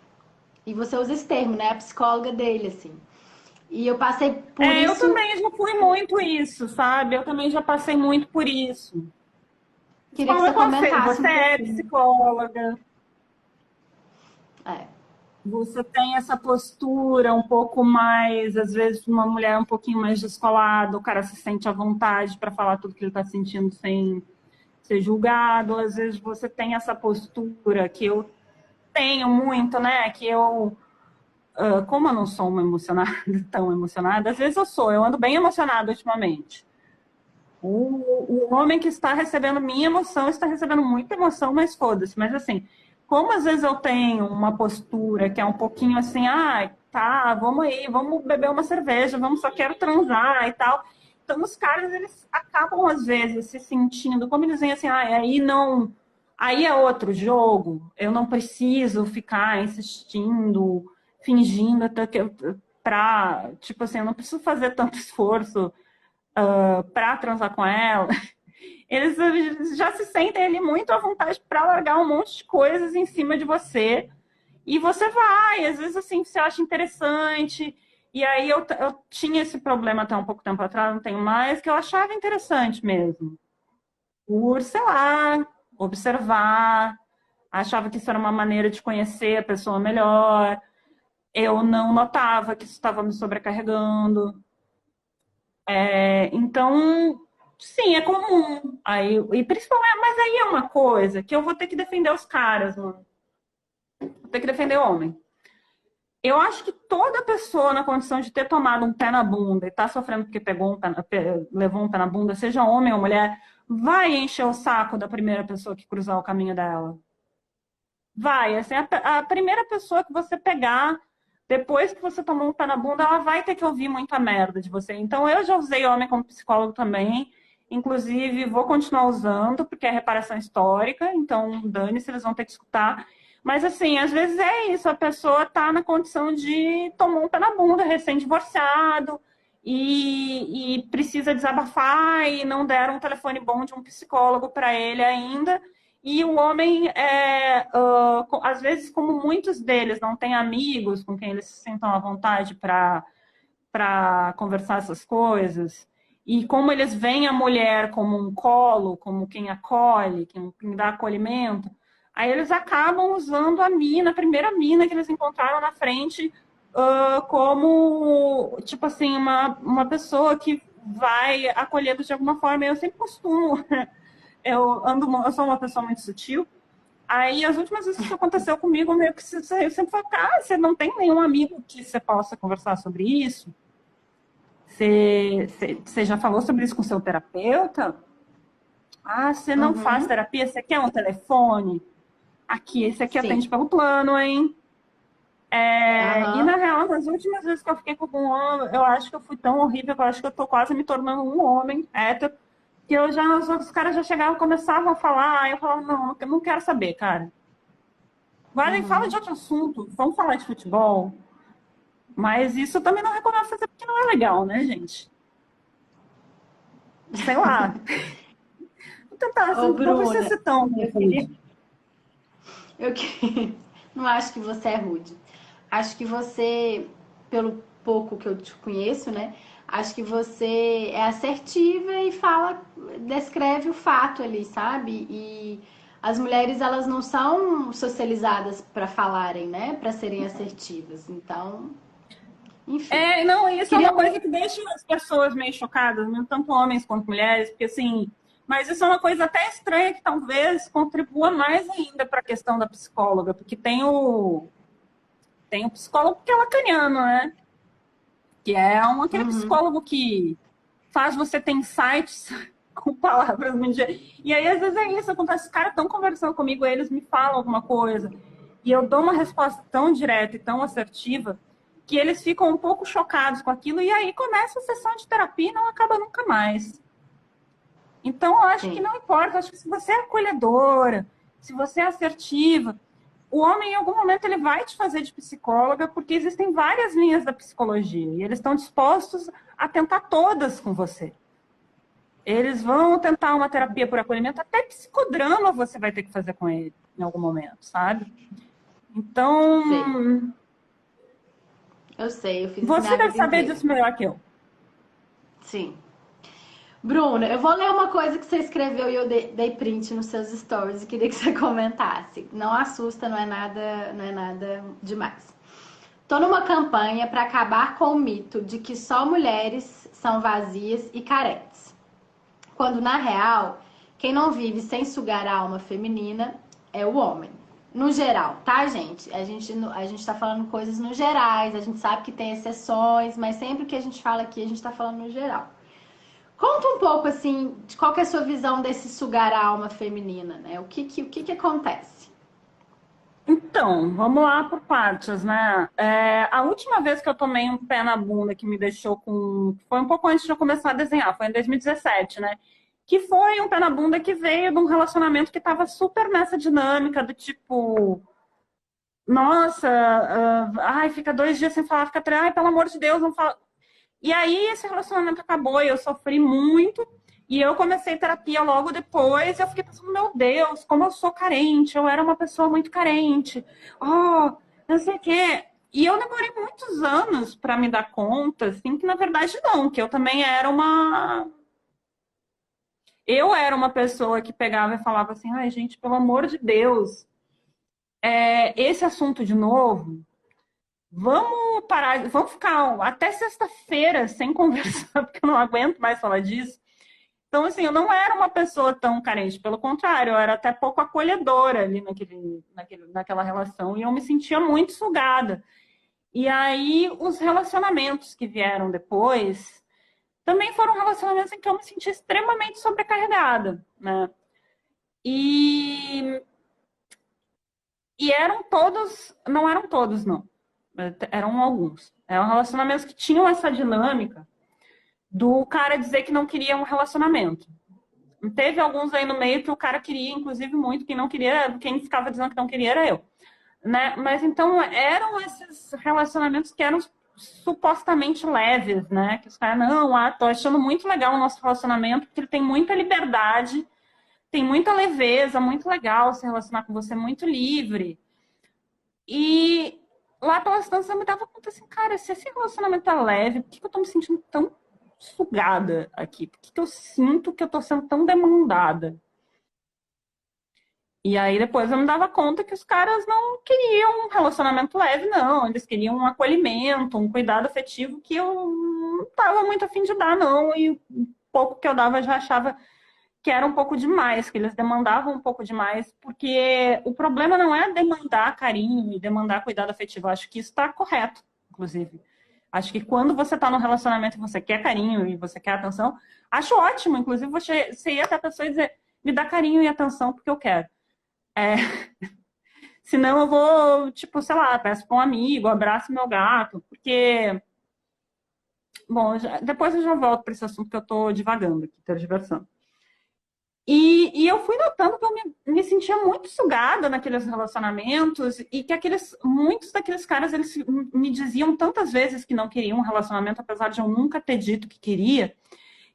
E você usa esse termo, né? A psicóloga dele, assim. E eu passei por Eu isso. também já fui muito isso, sabe? Eu também já passei muito por isso. Queria que você comentasse Você um é pouquinho. psicóloga, É. você tem essa postura um pouco mais, às vezes, uma mulher um pouquinho mais descolada, o cara se sente à vontade para falar tudo que ele está sentindo sem ser julgado. Às vezes você tem essa postura que eu tenho muito, né? Que eu, como eu não sou uma emocionada, tão emocionada, às vezes eu ando bem emocionada ultimamente. O homem que está recebendo minha emoção está recebendo muita emoção, mas foda-se. Mas assim, como às vezes eu tenho uma postura que é um pouquinho assim, tá, vamos aí, vamos beber uma cerveja, vamos, só quero transar e tal. Então os caras, eles acabam às vezes se sentindo, como eles dizem assim, aí não, aí é outro jogo, eu não preciso ficar insistindo, fingindo até que pra, tipo assim, eu não preciso fazer tanto esforço para transar com ela, eles já se sentem ali muito à vontade para largar um monte de coisas em cima de você. E você vai, às vezes assim, você acha interessante. E aí eu tinha esse problema até um pouco tempo atrás, não tenho mais, que eu achava interessante mesmo. Por, sei lá, observar, achava que isso era uma maneira de conhecer a pessoa melhor. Eu não notava que isso estava me sobrecarregando. Então, sim, é comum. Aí, e principalmente, mas aí é uma coisa que eu vou ter que defender os caras, mano. Vou ter que defender o homem. Eu acho que toda pessoa na condição de ter tomado um pé na bunda e tá sofrendo porque pegou levou um pé na bunda, seja homem ou mulher, vai encher o saco da primeira pessoa que cruzar o caminho dela. Vai, assim, a primeira pessoa que você pegar, depois que você tomou um pé na bunda, ela vai ter que ouvir muita merda de você. Então, eu já usei homem como psicólogo também. Inclusive, vou continuar usando, porque é reparação histórica. Então, dane-se, eles vão ter que escutar. Mas, assim, às vezes é isso. A pessoa tá na condição de tomar um pé na bunda, recém-divorciado, e precisa desabafar, e não deram um telefone bom de um psicólogo para ele ainda. E o homem, às vezes, como muitos deles não têm amigos com quem eles se sentam à vontade para conversar essas coisas, e como eles veem a mulher como um colo, como quem acolhe, quem dá acolhimento, aí eles acabam usando a primeira mina que eles encontraram na frente, como, tipo assim, uma pessoa que vai acolhê-los de alguma forma. Eu sempre costumo eu sou uma pessoa muito sutil. Aí, as últimas vezes que isso aconteceu comigo, meio que eu sempre falo, cara, você não tem nenhum amigo que você possa conversar sobre isso? Você já falou sobre isso com seu terapeuta? Ah, você não faz Uhum. terapia? Você quer um telefone? Aqui, esse aqui atende Sim. pelo plano, hein? E na Aham. real, nas últimas vezes que eu fiquei com algum homem, eu acho que eu fui tão horrível que eu acho que eu tô quase me tornando um homem hétero, que eu já, os outros caras já chegavam, começavam a falar, aí eu falava, não, eu não quero saber, cara. Vai, fala de Uhum. outro assunto, vamos falar de futebol. Mas isso eu também não recomendo fazer porque não é legal, né, gente? Sei lá. Vou tentar, Ô, não precisa Bruna, ser tão eu queria. rude. Eu que... não acho que você é rude. Acho que você, pelo pouco que eu te conheço, né? Acho que você é assertiva e fala, descreve o fato ali, sabe? E as mulheres, elas não são socializadas para falarem, né? Para serem assertivas. Então, enfim. Não, isso é Queria uma coisa muito. que deixa as pessoas meio chocadas, né? Tanto homens quanto mulheres, porque assim, mas isso é uma coisa até estranha que talvez contribua mais ainda para a questão da psicóloga, porque tem o psicólogo que é lacaniano, né? Que é aquele Uhum. psicólogo que faz você ter insights com palavras muito. E aí, às vezes, é isso, acontece, os caras estão conversando comigo, eles me falam alguma coisa, e eu dou uma resposta tão direta e tão assertiva que eles ficam um pouco chocados com aquilo, e aí começa a sessão de terapia e não acaba nunca mais. Então, eu acho que Sim, não importa, eu acho que se você é acolhedora, se você é assertiva, o homem, em algum momento, ele vai te fazer de psicóloga, porque existem várias linhas da psicologia, e eles estão dispostos a tentar todas com você. Eles vão tentar uma terapia por acolhimento, até psicodrama você vai ter que fazer com ele em algum momento, sabe? sei. Então, Eu sei, eu fiz isso você minha deve vida saber inteira. disso melhor que eu. Sim. Bruna, eu vou ler uma coisa que você escreveu e eu dei print nos seus stories e queria que você comentasse. Não assusta, não é nada demais. Tô numa campanha para acabar com o mito de que só mulheres são vazias e carentes. Quando na real, quem não vive sem sugar a alma feminina é o homem. No geral, tá, gente? A gente tá falando coisas no gerais, a gente sabe que tem exceções, mas sempre que a gente fala aqui, a gente tá falando no geral. Conta um pouco, assim, de qual que é a sua visão desse sugar a alma feminina, né? O que que acontece? Então, vamos lá por partes, né? A última vez que eu tomei um pé na bunda que me deixou com. Foi um pouco antes de eu começar a desenhar, foi em 2017, né? Que foi um pé na bunda que veio de um relacionamento que estava super nessa dinâmica do tipo. Nossa, ai, fica 2 dias sem falar, fica 3, ai, pelo amor de Deus, não fala. E aí esse relacionamento acabou e eu sofri muito. E eu comecei terapia logo depois. E eu fiquei pensando, meu Deus, como eu sou carente. Eu era uma pessoa muito carente. Oh, não sei o quê. E eu demorei muitos anos para me dar conta, assim, que na verdade não, que eu também era uma. Eu era uma pessoa que pegava e falava assim, ai, gente, pelo amor de Deus, esse assunto de novo. Vamos parar, vamos ficar até sexta-feira sem conversar, porque eu não aguento mais falar disso. Então, assim, eu não era uma pessoa tão carente, pelo contrário, eu era até pouco acolhedora ali naquela relação, e eu me sentia muito sugada. E aí, os relacionamentos que vieram depois também foram relacionamentos em que eu me sentia extremamente sobrecarregada, né? E, e eram todos, não eram todos, não. Eram alguns. Eram relacionamentos que tinham essa dinâmica do cara dizer que não queria um relacionamento. Teve alguns aí no meio que o cara queria, inclusive muito, quem não queria, quem ficava dizendo que não queria era eu. Né? Mas então eram esses relacionamentos que eram supostamente leves, né? Que os caras, não, tô achando muito legal o nosso relacionamento, porque ele tem muita liberdade, tem muita leveza, muito legal se relacionar com você, muito livre. E lá pelas tantas eu me dava conta assim, cara, se esse relacionamento tá leve, por que eu tô me sentindo tão sugada aqui? Por que eu sinto que eu tô sendo tão demandada? E aí depois eu me dava conta que os caras não queriam um relacionamento leve, não. Eles queriam um acolhimento, um cuidado afetivo que eu não tava muito afim de dar, não. E o pouco que eu dava eu já achava que era um pouco demais, que eles demandavam um pouco demais, porque o problema não é demandar carinho e demandar cuidado afetivo. Eu acho que isso está correto, inclusive. Acho que quando você está num relacionamento e você quer carinho e você quer atenção, acho ótimo. Inclusive, você ir até a pessoa e dizer, me dá carinho e atenção porque eu quero. Senão eu vou, tipo, sei lá, peço para um amigo, abraço meu gato, porque... Bom, depois eu já volto para esse assunto que eu tô divagando aqui, tergiversando. E eu fui notando que eu me sentia muito sugada naqueles relacionamentos e que muitos daqueles caras, eles me diziam tantas vezes que não queriam um relacionamento, apesar de eu nunca ter dito que queria,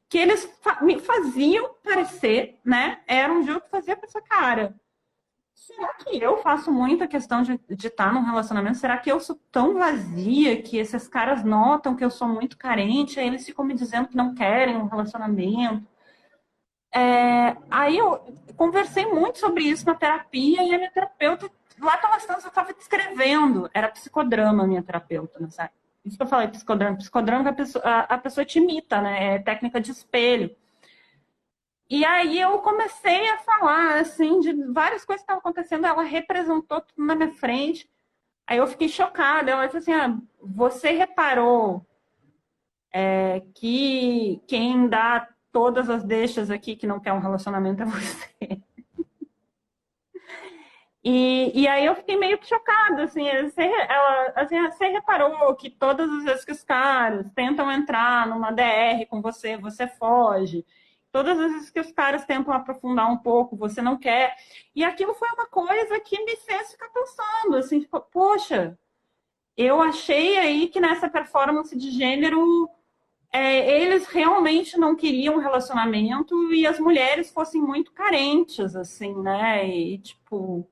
que eles me faziam parecer, né? Era um jogo que fazia pra essa cara. Será que eu faço muita questão de estar num relacionamento? Será que eu sou tão vazia que esses caras notam que eu sou muito carente? Aí eles ficam me dizendo que não querem um relacionamento. Aí eu conversei muito sobre isso na terapia e a minha terapeuta, lá pelas tantas, eu estava descrevendo. Era psicodrama a minha terapeuta, né, sabe? Isso que eu falei, psicodrama. Psicodrama que a pessoa te imita, né? É técnica de espelho. E aí eu comecei a falar, assim, de várias coisas que estavam acontecendo. Ela representou tudo na minha frente. Aí eu fiquei chocada. Ela disse assim, você reparou que quem dá todas as deixas aqui que não quer um relacionamento é você. E aí eu fiquei meio que chocada, assim, você reparou que todas as vezes que os caras tentam entrar numa DR com você, você foge. Todas as vezes que os caras tentam aprofundar um pouco, você não quer. E aquilo foi uma coisa que me fez ficar pensando, assim, tipo, poxa, eu achei aí que nessa performance de gênero eles realmente não queriam um relacionamento e as mulheres fossem muito carentes, assim, né? E, tipo...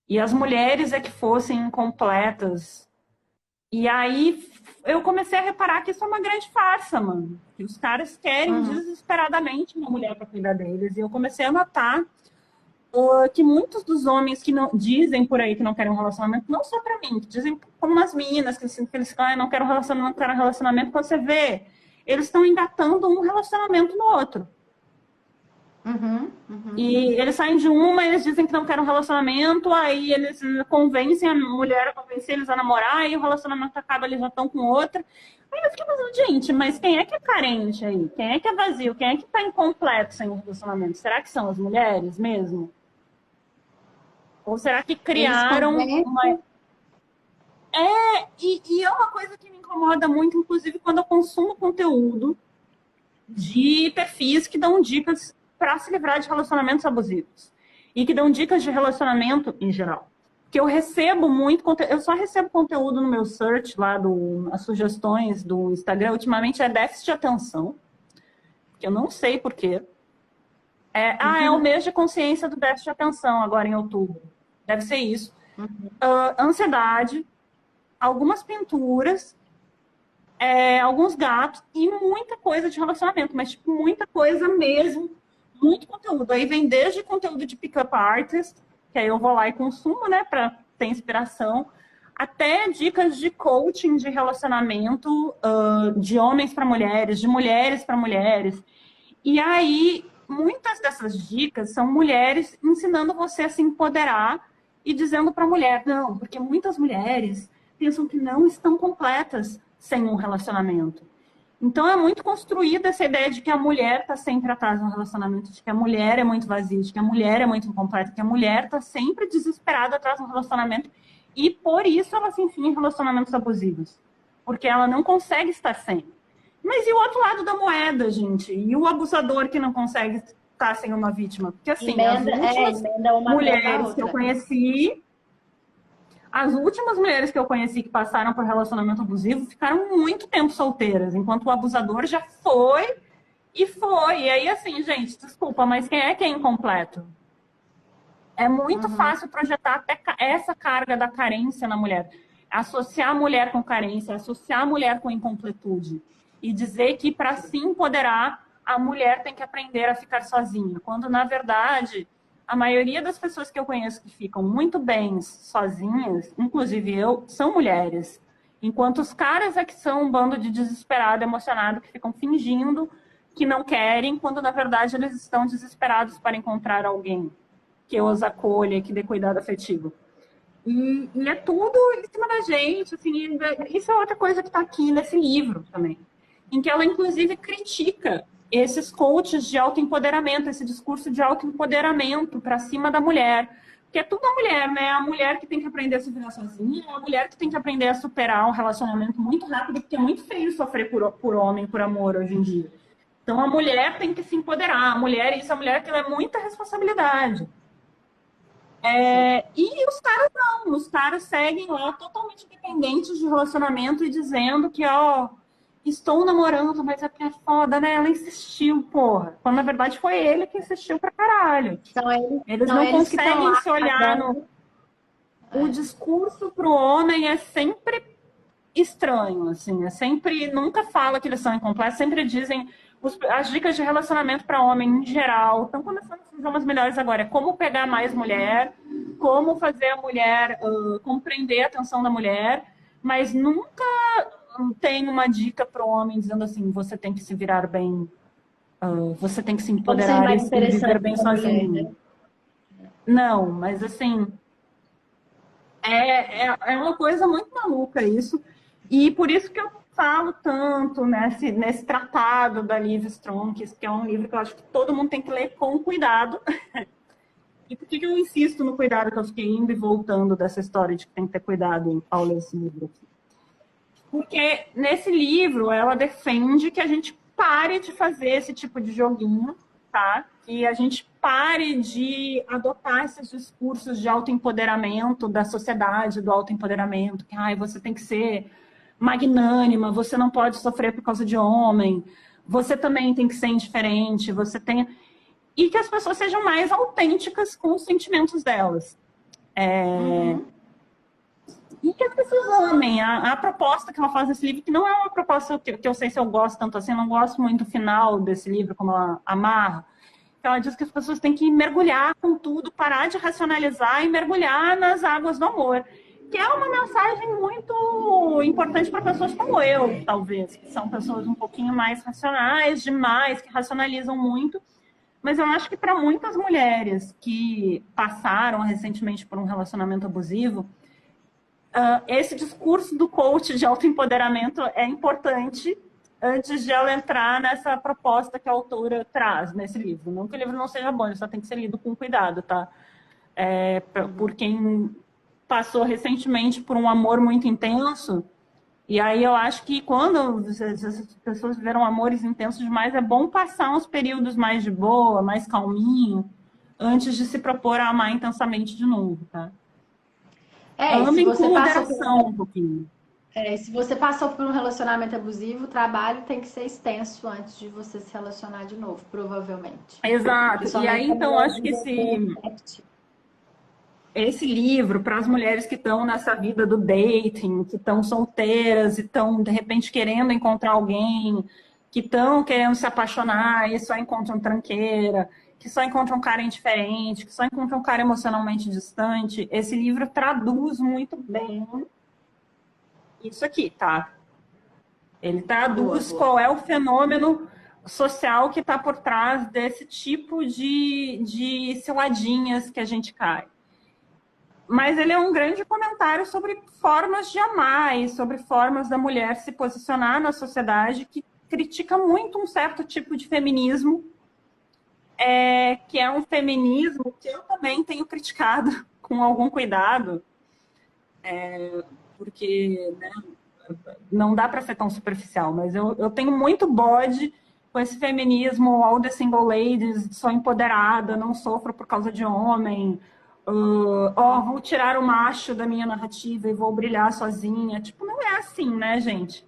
E as mulheres é que fossem incompletas. E aí eu comecei a reparar que isso é uma grande farsa, mano. Que os caras querem desesperadamente uma mulher para cuidar deles. E eu comecei a notar que muitos dos homens que não dizem por aí que não querem um relacionamento, não só para mim, que dizem como umas meninas, que eles não querem um relacionamento, não querem um relacionamento, quando você vê, eles estão engatando um relacionamento no outro. E eles saem de uma, eles dizem que não querem um relacionamento, aí eles convencem a mulher a convencer eles a namorar, e o relacionamento acaba, eles já estão com outra. Aí eu fiquei pensando, gente, mas quem é que é carente aí? Quem é que é vazio? Quem é que tá incompleto sem um relacionamento? Será que são as mulheres mesmo? Ou será que criaram uma... E é uma coisa que me incomoda muito, inclusive quando eu consumo conteúdo de perfis que dão dicas para se livrar de relacionamentos abusivos e que dão dicas de relacionamento em geral. Que eu recebo muito conteúdo, eu só recebo conteúdo no meu search lá, as sugestões do Instagram, ultimamente é déficit de atenção, que eu não sei porquê. É o mês de consciência do déficit de atenção, agora em outubro. Deve ser isso. Ansiedade, algumas pinturas, alguns gatos e muita coisa de relacionamento, mas tipo, muita coisa mesmo, muito conteúdo. Aí vem desde conteúdo de pick-up artist, que aí eu vou lá e consumo, né, para ter inspiração, até dicas de coaching de relacionamento, de homens para mulheres, de mulheres para mulheres. E aí, muitas dessas dicas são mulheres ensinando você a se empoderar e dizendo para a mulher, não, porque muitas mulheres pensam que não estão completas sem um relacionamento. Então é muito construída essa ideia de que a mulher está sempre atrás de um relacionamento, de que a mulher é muito vazia, de que a mulher é muito incompleta, que a mulher está sempre desesperada atrás de um relacionamento e por isso ela se enfia em relacionamentos abusivos. Porque ela não consegue estar sem. Mas e o outro lado da moeda, gente? E o abusador que não consegue estar sem uma vítima? Porque assim, as últimas mulheres que eu conheci que passaram por relacionamento abusivo ficaram muito tempo solteiras, enquanto o abusador já foi e foi. E aí, assim, gente, desculpa, mas quem é incompleto? É muito fácil projetar até essa carga da carência na mulher. Associar a mulher com carência, associar a mulher com incompletude. E dizer que para se empoderar, a mulher tem que aprender a ficar sozinha. Quando, na verdade, a maioria das pessoas que eu conheço que ficam muito bem sozinhas, inclusive eu, são mulheres. Enquanto os caras é que são um bando de desesperado, emocionado, que ficam fingindo que não querem, quando, na verdade, eles estão desesperados para encontrar alguém que os acolha, que dê cuidado afetivo. E é tudo em cima da gente, assim, isso é outra coisa que está aqui nesse livro também, em que ela, inclusive, critica esses coaches de autoempoderamento, esse discurso de autoempoderamento para cima da mulher, que é tudo a mulher, né? A mulher que tem que aprender a se virar sozinha, a mulher que tem que aprender a superar um relacionamento muito rápido, porque é muito feio sofrer por homem, por amor hoje em dia. Então a mulher tem que se empoderar. A mulher, isso, a mulher que ela é muita responsabilidade. E os caras não, os caras seguem lá totalmente dependentes de relacionamento e dizendo que, ó, estou namorando, mas é porque é foda, né? Ela insistiu, porra. Quando na verdade foi ele que insistiu pra caralho. Eles não eles que estão conseguem lá se olhar no. O discurso pro homem é sempre estranho, assim. É sempre. Nunca fala que eles são incompletos, sempre dizem. As dicas de relacionamento para homem em geral estão começando a ser umas melhores agora. É como pegar mais mulher, como fazer a mulher compreender a atenção da mulher, mas nunca tem uma dica para o homem dizendo assim: você tem que se virar bem, você tem que se Como ser empoderar mais e viver interessante bem pra mulher, sozinho. né? Não, mas assim, é uma coisa muito maluca isso. E por isso que eu falo tanto nesse tratado da Liv Strong, que é um livro que eu acho que todo mundo tem que ler com cuidado. E por que eu insisto no cuidado que eu fiquei indo e voltando dessa história de que tem que ter cuidado ao ler esse livro aqui? Porque nesse livro ela defende que a gente pare de fazer esse tipo de joguinho, tá? Que a gente pare de adotar esses discursos de autoempoderamento da sociedade, do autoempoderamento, que você tem que ser magnânima, você não pode sofrer por causa de homem, você também tem que ser indiferente, você tem... E que as pessoas sejam mais autênticas com os sentimentos delas. E que as pessoas amem. A proposta que ela faz nesse livro, que não é uma proposta que eu sei se eu gosto tanto assim, eu não gosto muito do final desse livro, como ela amarra. Ela diz que as pessoas têm que mergulhar com tudo, parar de racionalizar e mergulhar nas águas do amor. Que é uma mensagem muito importante para pessoas como eu, talvez, que são pessoas um pouquinho mais racionais demais, que racionalizam muito. Mas eu acho que para muitas mulheres que passaram recentemente por um relacionamento abusivo, esse discurso do coach de autoempoderamento é importante antes de ela entrar nessa proposta que a autora traz nesse livro. Não que o livro não seja bom, ele só tem que ser lido com cuidado, tá? Por quem passou recentemente por um amor muito intenso. E aí eu acho que quando as pessoas viveram amores intensos demais, é bom passar uns períodos mais de boa, mais calminho, antes de se propor a amar intensamente de novo, tá? E se Amem com você passou moderação um pouquinho. se você passou por um relacionamento abusivo, o trabalho tem que ser extenso antes de você se relacionar de novo, provavelmente. Exato. E aí, então, acho que esse esse livro, para as mulheres que estão nessa vida do dating, que estão solteiras e estão, de repente, querendo encontrar alguém, que estão querendo se apaixonar e só encontram tranqueira, que só encontram um cara indiferente, que só encontram um cara emocionalmente distante, esse livro traduz muito bem isso aqui, tá? Ele traduz qual é o fenômeno social que está por trás desse tipo de ciladinhas que a gente cai. Mas ele é um grande comentário sobre formas de amar e sobre formas da mulher se posicionar na sociedade, que critica muito um certo tipo de feminismo, que é um feminismo que eu também tenho criticado com algum cuidado, porque, né, não dá para ser tão superficial, mas eu tenho muito bode com esse feminismo all the single ladies, sou empoderada, não sofro por causa de homem, vou tirar o macho da minha narrativa e vou brilhar sozinha. Tipo, não é assim, né, gente?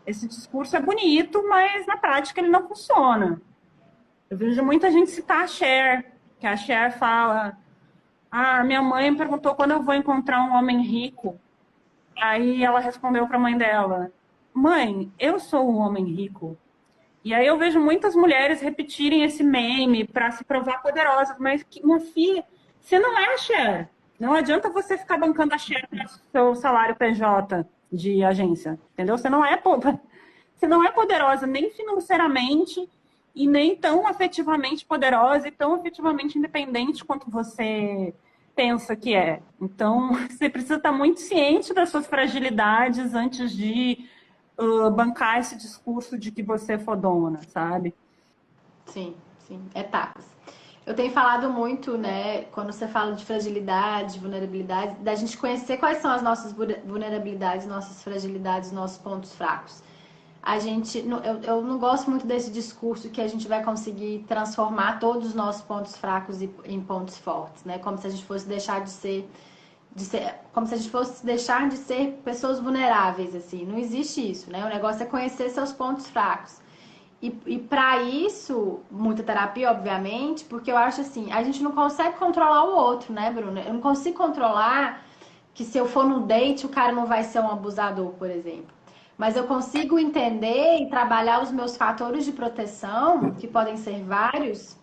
Esse discurso é bonito, mas na prática ele não funciona. Eu vejo muita gente citar a Cher, que a Cher fala: minha mãe me perguntou quando eu vou encontrar um homem rico. Aí ela respondeu para a mãe dela: mãe, eu sou um homem rico. E aí eu vejo muitas mulheres repetirem esse meme para se provar poderosas, mas minha filha, você não é a Cher. Não adianta você ficar bancando a Cher para seu salário PJ de agência, entendeu? Você não é poderosa nem financeiramente e nem tão afetivamente poderosa e tão afetivamente independente quanto você pensa que é. Então, você precisa estar muito ciente das suas fragilidades antes de bancar esse discurso de que você é fodona, sabe? Sim, sim, etapas. Eu tenho falado muito, né, quando você fala de fragilidade, vulnerabilidade, da gente conhecer quais são as nossas vulnerabilidades, nossas fragilidades, nossos pontos fracos. A gente, eu não gosto muito desse discurso que a gente vai conseguir transformar todos os nossos pontos fracos em pontos fortes, né? Como se a gente fosse deixar como se a gente fosse deixar de ser pessoas vulneráveis, assim. Não existe isso, né? O negócio é conhecer seus pontos fracos. E para isso, muita terapia, obviamente, porque eu acho assim, a gente não consegue controlar o outro, né, Bruna? Eu não consigo controlar que se eu for num date, o cara não vai ser um abusador, por exemplo. Mas eu consigo entender e trabalhar os meus fatores de proteção, que podem ser vários,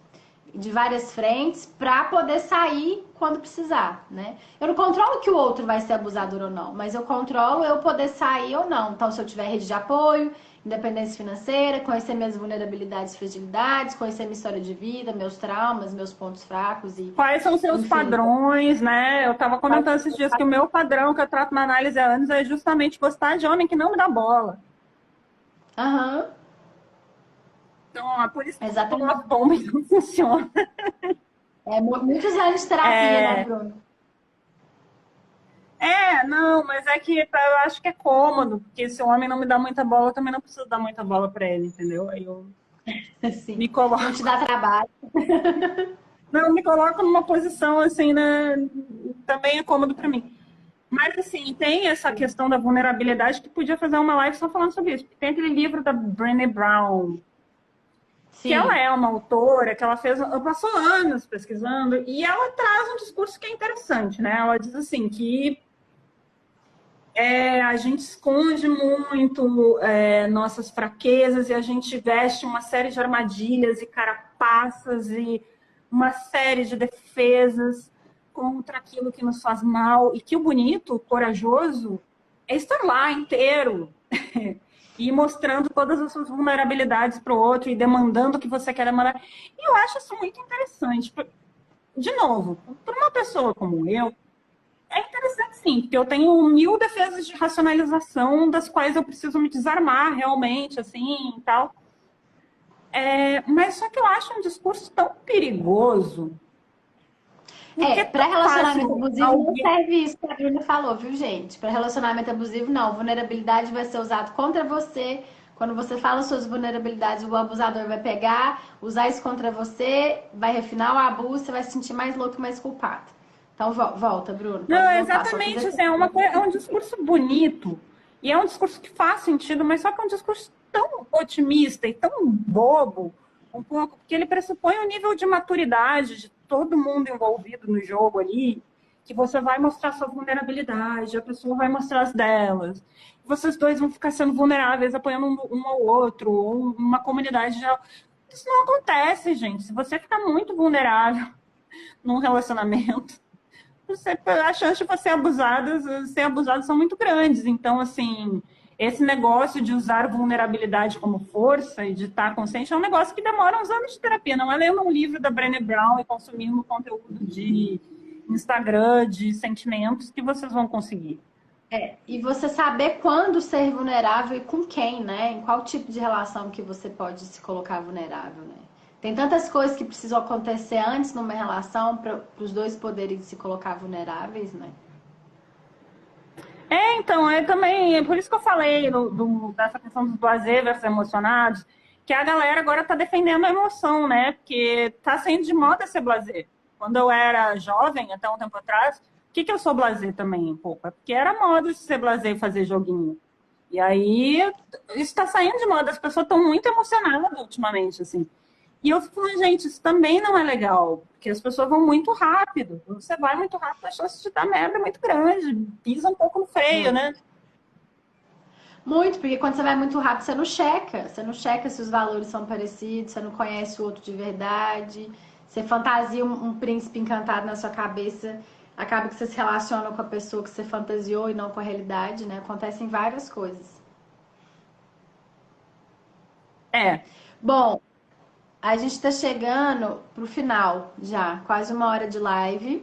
de várias frentes, para poder sair quando precisar, né? Eu não controlo que o outro vai ser abusador ou não, mas eu controlo eu poder sair ou não. Então, se eu tiver rede de apoio, independência financeira, conhecer minhas vulnerabilidades e fragilidades, conhecer minha história de vida, meus traumas, meus pontos fracos e, Quais são seus enfim. padrões, né? Eu estava comentando esses dias que o meu padrão que eu trato na análise há anos é justamente gostar de homem que não me dá bola. Aham, Então, é por isso que eu exatamente. gosto de homem não funciona. É muitos anos de terapia, né, É, Bruno? não, mas é que eu acho que é cômodo, porque se o homem não me dá muita bola, eu também não preciso dar muita bola para ele, entendeu? Aí eu Assim, me não te coloco, dá trabalho. não, me coloco numa posição assim, né? Também é cômodo para mim. Mas, assim, tem essa questão da vulnerabilidade que podia fazer uma live só falando sobre isso. Tem aquele livro da Brené Brown, que ela Sim. é uma autora, que ela passou anos pesquisando, e ela traz um discurso que é interessante, né? Ela diz assim, que a gente esconde muito nossas fraquezas e a gente veste uma série de armadilhas e carapaças e uma série de defesas contra aquilo que nos faz mal. E que o bonito, o corajoso, é estar lá inteiro e mostrando todas as suas vulnerabilidades para o outro e demandando o que você quer demandar. E eu acho isso muito interessante. De novo, para uma pessoa como eu, é interessante, sim, porque eu tenho 1000 defesas de racionalização das quais eu preciso me desarmar realmente, assim, e tal. Mas só que eu acho um discurso tão perigoso, porque é Para tão relacionamento fácil abusivo não alguém... serve isso que a Bruna falou, viu, gente? Para relacionamento abusivo, não. Vulnerabilidade vai ser usado contra você. Quando você fala suas vulnerabilidades, o abusador vai pegar, usar isso contra você, vai refinar o abuso, você vai se sentir mais louco e mais culpado. Então, volta, Bruno, Não, pode voltar. Só quis exatamente, assim, é um discurso bonito, e é um discurso que faz sentido, mas só que é um discurso tão otimista e tão bobo, um pouco, porque ele pressupõe um nível de maturidade de todo mundo envolvido no jogo ali, que você vai mostrar sua vulnerabilidade, a pessoa vai mostrar as delas. Vocês dois vão ficar sendo vulneráveis, apoiando um ao outro, ou uma comunidade geral. Isso não acontece, gente. Se você ficar muito vulnerável num relacionamento, a chance de você ser abusado são muito grandes. Então, assim, esse negócio de usar vulnerabilidade como força e de estar consciente é um negócio que demora uns anos de terapia. Não é lendo um livro da Brené Brown e consumindo conteúdo de Instagram, de sentimentos, que vocês vão conseguir. E você saber quando ser vulnerável e com quem, né? Em qual tipo de relação que você pode se colocar vulnerável, né? Tem tantas coisas que precisam acontecer antes numa relação para os dois poderem se colocar vulneráveis, né? Então, também, é por isso que eu falei dessa questão dos blazer versus emocionados, que a galera agora está defendendo a emoção, né? Porque está saindo de moda ser blazer. Quando eu era jovem, até um tempo atrás, que eu sou blazer também, um pouco? É porque era moda de ser blazer e fazer joguinho. E aí, isso está saindo de moda, as pessoas estão muito emocionadas ultimamente, assim. E eu fico falando, gente, isso também não é legal, porque as pessoas vão muito rápido. Quando você vai muito rápido, a chance de dar merda é muito grande. Pisa um pouco no freio, Muito. né? Muito, porque quando você vai muito rápido, você não checa. Você não checa se os valores são parecidos, você não conhece o outro de verdade. Você fantasia um príncipe encantado na sua cabeça, acaba que você se relaciona com a pessoa que você fantasiou e não com a realidade, né? Acontecem várias coisas. É. Bom, a gente tá chegando pro final já, quase uma hora de live.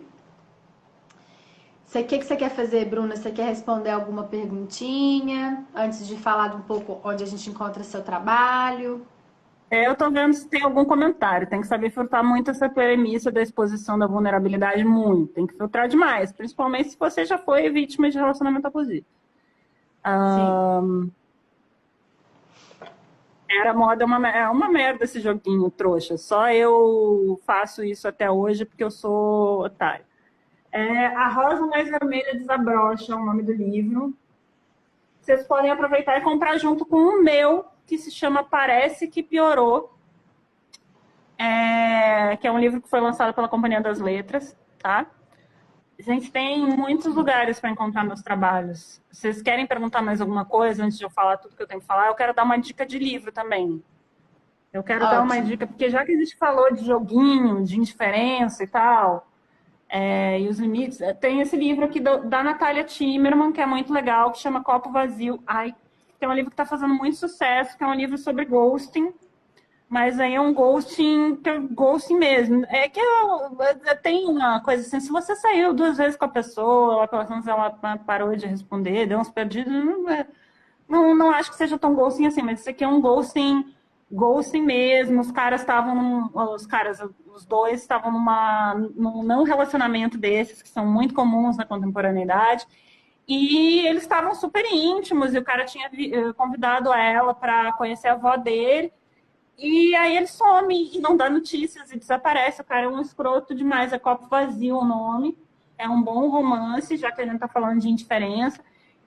O que você quer fazer, Bruna? Você quer responder alguma perguntinha antes de falar um pouco onde a gente encontra seu trabalho? Eu tô vendo se tem algum comentário. Tem que saber filtrar muito essa premissa da exposição da vulnerabilidade, muito. Tem que filtrar demais, principalmente se você já foi vítima de relacionamento abusivo. Sim. Era moda, é uma merda esse joguinho, trouxa. Só eu faço isso até hoje porque eu sou otário. A Rosa Mais Vermelha Desabrocha é o nome do livro. Vocês podem aproveitar e comprar junto com o meu, que se chama Parece que Piorou, que é um livro que foi lançado pela Companhia das Letras, tá? A gente tem muitos lugares para encontrar meus trabalhos. Vocês querem perguntar mais alguma coisa antes de eu falar tudo que eu tenho que falar? Eu quero dar uma dica de livro também. Eu quero dar uma Ótimo. dica, porque já que a gente falou de joguinho, de indiferença e tal, e os limites, tem esse livro aqui da Natália Timmerman, que é muito legal, que chama Copo Vazio. Ai, que é um livro que está fazendo muito sucesso, que é um livro sobre ghosting, mas aí é um ghosting, que é ghosting mesmo. Tem uma coisa assim, se você saiu 2 vezes com a pessoa, pelo menos ela parou de responder, deu uns perdidos, não acho que seja tão ghosting assim, mas isso aqui é um ghosting mesmo. Os caras estavam, os dois estavam num não relacionamento desses, que são muito comuns na contemporaneidade, e eles estavam super íntimos, e o cara tinha convidado ela para conhecer a avó dele, e aí ele some e não dá notícias e desaparece. O cara é um escroto demais, é Copo Vazio o nome. É um bom romance, já que a gente tá falando de indiferença.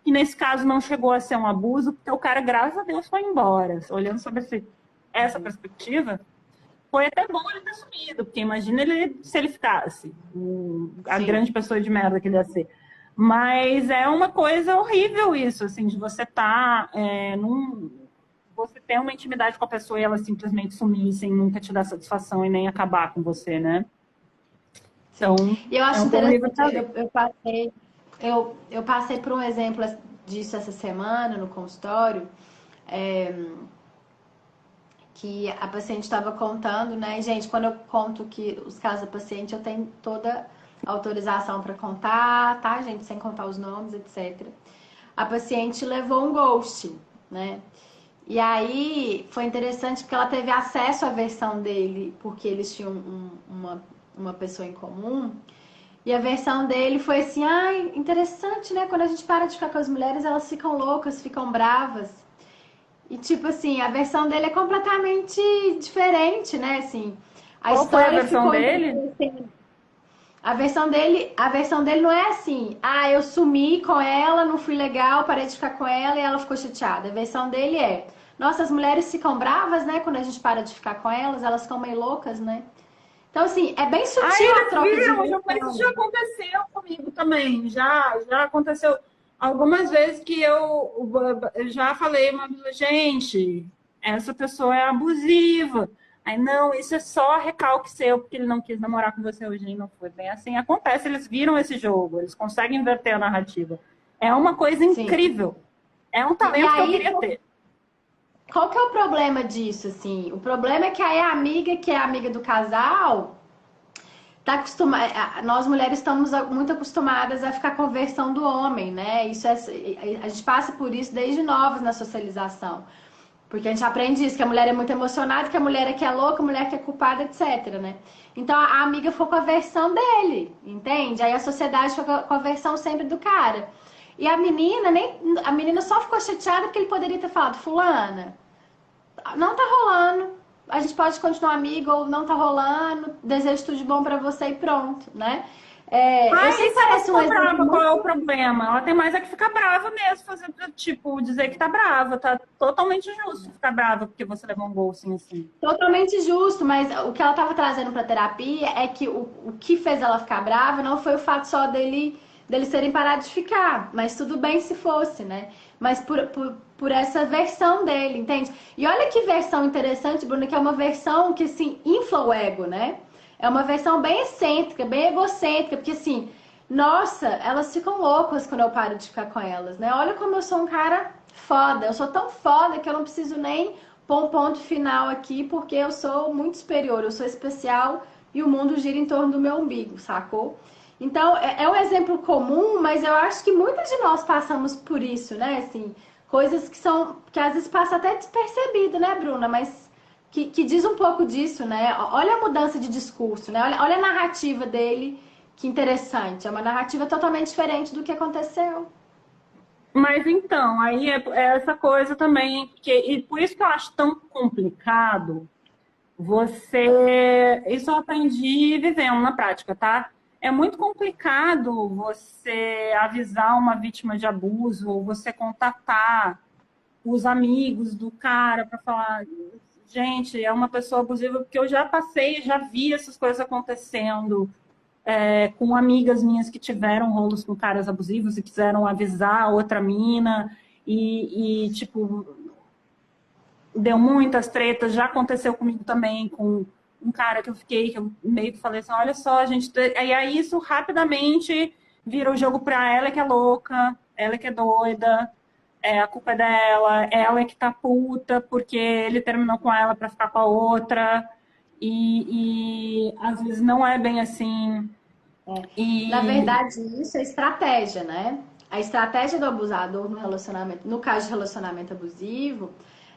E nesse caso não chegou a ser um abuso, porque o cara, graças a Deus, foi embora. Olhando sobre essa perspectiva, foi até bom ele ter sumido, porque imagina se ele ficasse, a Sim. grande pessoa de merda que ele ia ser. Mas é uma coisa horrível isso, assim, de você estar você ter uma intimidade com a pessoa e ela simplesmente sumir sem nunca te dar satisfação e nem acabar com você, né? Então, E eu é acho um bom livro interessante, pra ler. eu passei por um exemplo disso essa semana no consultório, é, que a paciente estava contando, né? E, gente, quando eu conto que os casos da paciente, eu tenho toda a autorização para contar, tá, gente? Sem contar os nomes, etc. A paciente levou um ghost, né? E aí foi interessante porque ela teve acesso à versão dele, porque eles tinham uma pessoa em comum. E a versão dele foi assim: ai, interessante, né? Quando a gente para de ficar com as mulheres, elas ficam loucas, ficam bravas. E tipo assim, a versão dele é completamente diferente, né? Assim, a Qual foi a história versão ficou dele? a versão dele não é assim: ah, eu sumi com ela, não fui legal, parei de ficar com ela e ela ficou chateada. A versão dele é: nossa, as mulheres ficam bravas, né? Quando a gente para de ficar com elas ficam meio loucas, né? Então, assim, é bem Ah, sutil a eles troca de viram, mas isso já versão. aconteceu comigo também. Já aconteceu algumas vezes que eu já falei, mas, gente, essa pessoa é abusiva. Aí, não, isso é só recalque seu, porque ele não quis namorar com você hoje e não foi bem assim. Acontece, eles viram esse jogo, eles conseguem inverter a narrativa. É uma coisa Sim. incrível. É um E talento que eu aí, queria ter. qual que é o problema disso, assim? O problema é que aí a amiga, que é amiga do casal, tá acostumada. Nós mulheres estamos muito acostumadas a ficar com a versão do homem, né? Isso a gente passa por isso desde novos na socialização. Porque a gente aprende isso, que a mulher é muito emocionada, que a mulher é que é louca, a mulher que é culpada, etc, né? Então a amiga ficou com a versão dele, entende? Aí a sociedade ficou com a versão sempre do cara. E a menina só ficou chateada porque ele poderia ter falado: fulana, não tá rolando, a gente pode continuar amigo, ou não tá rolando, desejo tudo de bom pra você e pronto, né? Eu Ai, sei e que se ela parece um ficou exemplo brava, qual é o muito... problema? Ela tem mais é que ficar brava mesmo, fazer, tipo, dizer que tá brava. Tá totalmente justo ficar brava porque você levou um gol assim. Totalmente justo, mas o que ela estava trazendo para terapia é que o que fez ela ficar brava não foi o fato só dele serem parados de ficar, mas tudo bem se fosse, né? Mas por essa versão dele, entende? E olha que versão interessante, Bruna, que é uma versão que, assim, infla o ego, né? É uma versão bem excêntrica, bem egocêntrica, porque, assim, nossa, elas ficam loucas quando eu paro de ficar com elas, né? Olha como eu sou um cara foda, eu sou tão foda que eu não preciso nem pôr um ponto final aqui, porque eu sou muito superior, eu sou especial e o mundo gira em torno do meu umbigo, sacou? Então, é um exemplo comum, mas eu acho que muitas de nós passamos por isso, né? Assim, coisas que às vezes passa até despercebido, né, Bruna? Mas que diz um pouco disso, né? Olha a mudança de discurso, né? Olha a narrativa dele, que interessante. É uma narrativa totalmente diferente do que aconteceu. Mas então, aí é essa coisa também, e por isso que eu acho tão complicado você. Isso eu aprendi vivendo na prática, tá? É muito complicado você avisar uma vítima de abuso, ou você contatar os amigos do cara para falar, gente, é uma pessoa abusiva, porque eu já passei, já vi essas coisas acontecendo com amigas minhas que tiveram rolos com caras abusivos e quiseram avisar outra mina tipo, deu muitas tretas, já aconteceu comigo também com um cara que eu fiquei, que eu meio que falei assim, olha só, a gente... E aí isso rapidamente vira o jogo pra ela que é louca, ela que é doida, a culpa é dela, ela é que tá puta porque ele terminou com ela pra ficar com a outra, e às vezes não é bem assim. Na E verdade, isso é estratégia, né? A estratégia do abusador no relacionamento, no caso de relacionamento abusivo,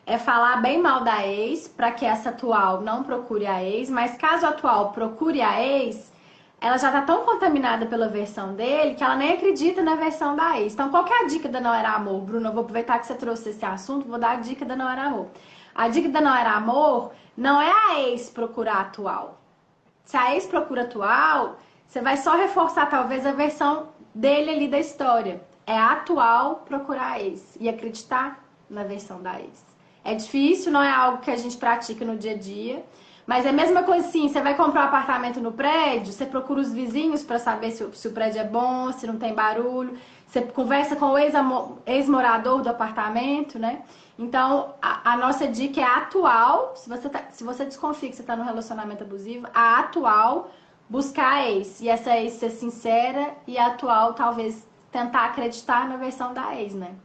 é falar bem mal da ex para que essa atual não procure a ex, mas caso a atual procure a ex, ela já tá tão contaminada pela versão dele que ela nem acredita na versão da ex. Então, qual que é a dica da Não Era Amor, Bruno? Eu vou aproveitar que você trouxe esse assunto, vou dar a dica da Não Era Amor. A dica da Não Era Amor não é a ex procurar a atual. Se a ex procura atual, você vai só reforçar talvez a versão dele ali da história. É a atual procurar a ex e acreditar na versão da ex. É difícil, não é algo que a gente pratica no dia a dia, mas é a mesma coisa assim, você vai comprar um apartamento no prédio, você procura os vizinhos para saber se o prédio é bom, se não tem barulho, você conversa com o ex-morador do apartamento, né? Então, a nossa dica é a atual, se você desconfia que você está num relacionamento abusivo, a atual buscar a ex. E essa ex ser sincera e a atual talvez tentar acreditar na versão da ex, né?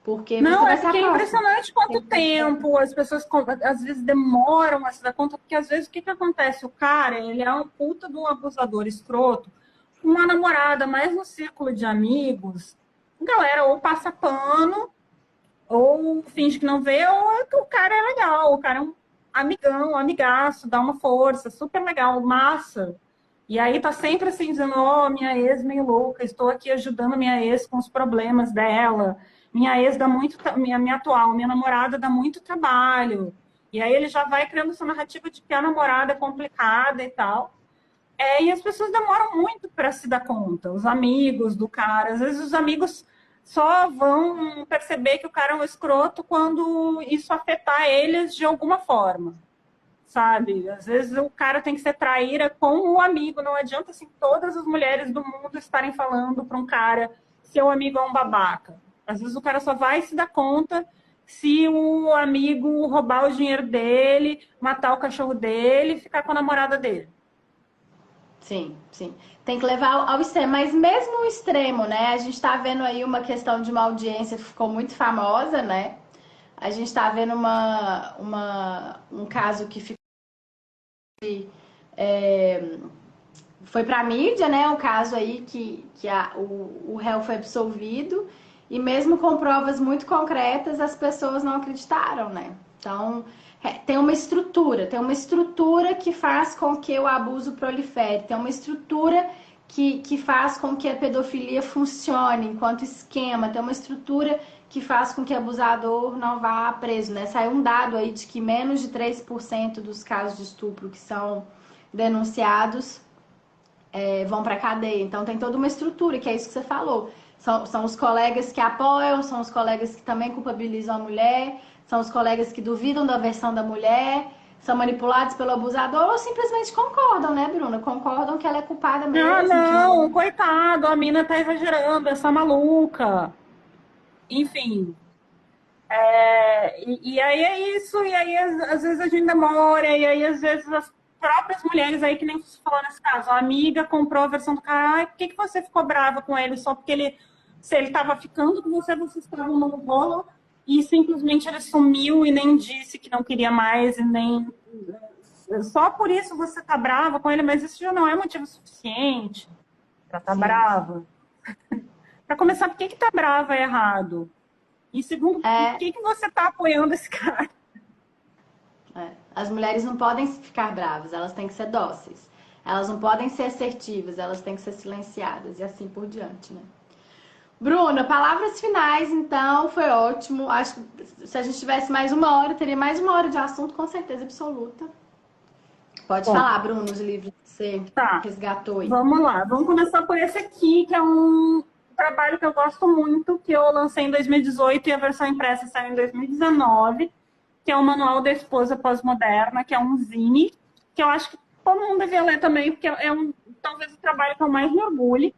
Porque você não, é vai ser a porque é próxima. impressionante quanto tempo as pessoas às vezes demoram a se dar conta, porque às vezes o que, que acontece? O cara, ele é um puta de um abusador escroto, uma namorada, mas no círculo de amigos, a galera ou passa pano, ou finge que não vê, ou é que o cara é legal, o cara é um amigão, um amigaço, dá uma força, super legal, massa. E aí tá sempre assim, dizendo, ó, minha ex meio louca, estou aqui ajudando minha ex com os problemas dela. Minha ex dá muito, minha atual, minha namorada dá muito trabalho. E aí ele já vai criando essa narrativa de que a namorada é complicada e tal. E as pessoas demoram muito para se dar conta. Os amigos do cara, às vezes os amigos só vão perceber que o cara é um escroto quando isso afetar eles de alguma forma, sabe? Às vezes o cara tem que ser traíra com o amigo. Não adianta assim todas as mulheres do mundo estarem falando para um cara seu amigo é um babaca. Às vezes o cara só vai se dar conta se o amigo roubar o dinheiro dele, matar o cachorro dele e ficar com a namorada dele. Sim, sim. Tem que levar ao extremo, mas mesmo o extremo, né? A gente tá vendo aí uma questão de uma audiência que ficou muito famosa, né? A gente tá vendo um caso que ficou, é, foi pra mídia, né? Um caso aí o réu foi absolvido e mesmo com provas muito concretas, as pessoas não acreditaram, né? Então, tem uma estrutura que faz com que o abuso prolifere, tem uma estrutura que faz com que a pedofilia funcione enquanto esquema, tem uma estrutura que faz com que o abusador não vá preso, né? Saiu um dado aí de que menos de 3% dos casos de estupro que são denunciados vão para cadeia. Então tem toda uma estrutura, que é isso que você falou. São os colegas que apoiam, são os colegas que também culpabilizam a mulher, são os colegas que duvidam da versão da mulher, são manipulados pelo abusador ou simplesmente concordam, né, Bruna? Concordam que ela é culpada Ah, mesmo, que não, não. coitado, a mina tá exagerando, essa maluca. Enfim, e aí é isso, e aí às vezes a gente demora, e aí às vezes as próprias mulheres aí, que nem você falou nesse caso, a amiga comprou a versão do cara, por que você ficou brava com ele só porque se ele estava ficando com você, vocês estavam no rolo, e simplesmente ele sumiu e nem disse que não queria mais, e nem... Só por isso você tá brava com ele, mas isso já não é motivo suficiente para estar Sim. brava. Para começar, por que tá brava é errado? E segundo, por É, que você tá apoiando esse cara? As mulheres não podem ficar bravas, elas têm que ser dóceis. Elas não podem ser assertivas, elas têm que ser silenciadas e assim por diante, né? Bruna, palavras finais, então, foi ótimo. Acho que se a gente tivesse mais uma hora, teria mais uma hora de assunto, com certeza absoluta. Pode Bom, falar, Bruna, os livros que você tá. resgatou aí. Vamos lá. Vamos começar por esse aqui, que é um trabalho que eu gosto muito, que eu lancei em 2018 e a versão impressa saiu em 2019, que é o Manual da Esposa Pós-Moderna, que é um zine, que eu acho que todo mundo devia ler também, porque é talvez o trabalho que eu mais me orgulho,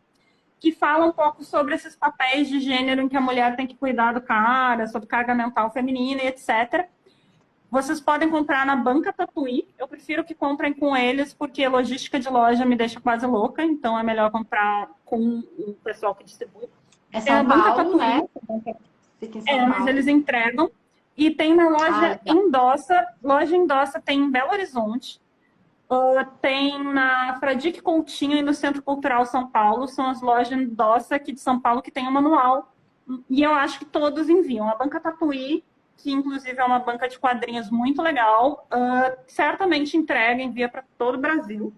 que fala um pouco sobre esses papéis de gênero em que a mulher tem que cuidar do cara, sobre carga mental feminina e etc. Vocês podem comprar na Banca Tatuí. Eu prefiro que comprem com eles, porque logística de loja me deixa quase louca, então é melhor comprar com o pessoal que distribui. É Tem a São Banca Paulo, Tatuí, né? Fica em São mas Paulo. eles entregam. E tem na Ah, loja legal. Endossa. Loja Endossa tem em Belo Horizonte. Tem na Fradique Coutinho e no Centro Cultural São Paulo. São as lojas Endossa aqui de São Paulo que tem o manual. E eu acho que todos enviam. A Banca Tatuí, que inclusive é uma banca de quadrinhos muito legal, certamente entrega, envia para todo o Brasil.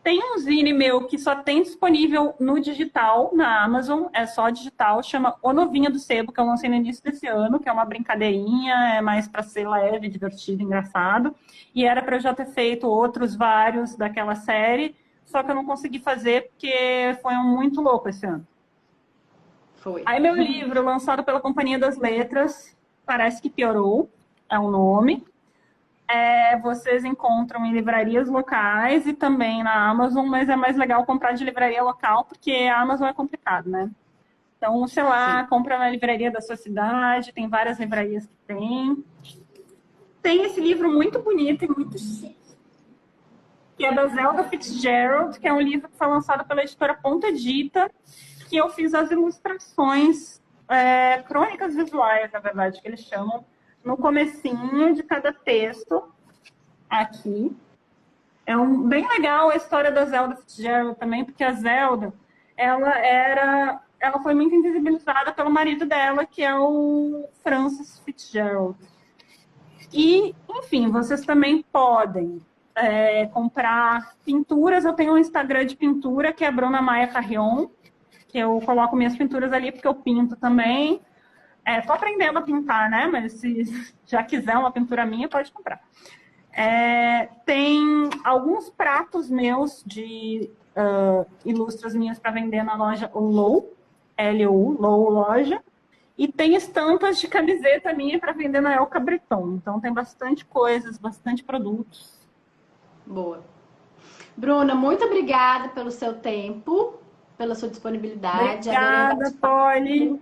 Tem um zine meu que só tem disponível no digital, na Amazon, é só digital, chama O Novinha do Sebo, que eu lancei no início desse ano, que é uma brincadeirinha, é mais para ser leve, divertido, engraçado. E era para eu já ter feito outros vários daquela série, só que eu não consegui fazer porque foi muito louco esse ano. Foi. Aí meu livro, lançado pela Companhia das Letras, Parece que Piorou, é o nome. Vocês encontram em livrarias locais e também na Amazon, mas é mais legal comprar de livraria local, porque a Amazon é complicado, né? Então, sei lá, Sim. compra na livraria da sua cidade, tem várias livrarias que tem. Tem esse livro muito bonito e muito chique, que é da Zelda Fitzgerald, que é um livro que foi lançado pela editora Ponta Dita, que eu fiz as ilustrações, crônicas visuais, na verdade, que eles chamam, no comecinho de cada texto, aqui. É bem legal a história da Zelda Fitzgerald também, porque a Zelda, ela foi muito invisibilizada pelo marido dela, que é o Francis Fitzgerald. E, enfim, vocês também podem comprar pinturas. Eu tenho um Instagram de pintura, que é a Bruna Maia Carrion, que eu coloco minhas pinturas ali porque eu pinto também. Tô aprendendo a pintar, né? Mas se já quiser uma pintura minha, pode comprar. Tem alguns pratos meus de ilustras minhas para vender na loja Low, L-O-U, Low Loja. E tem estampas de camiseta minha para vender na El Cabreton. Então tem bastante coisas, bastante produtos. Boa. Bruna, muito obrigada pelo seu tempo, pela sua disponibilidade. Adorei o Obrigada, bate-papo. Polly.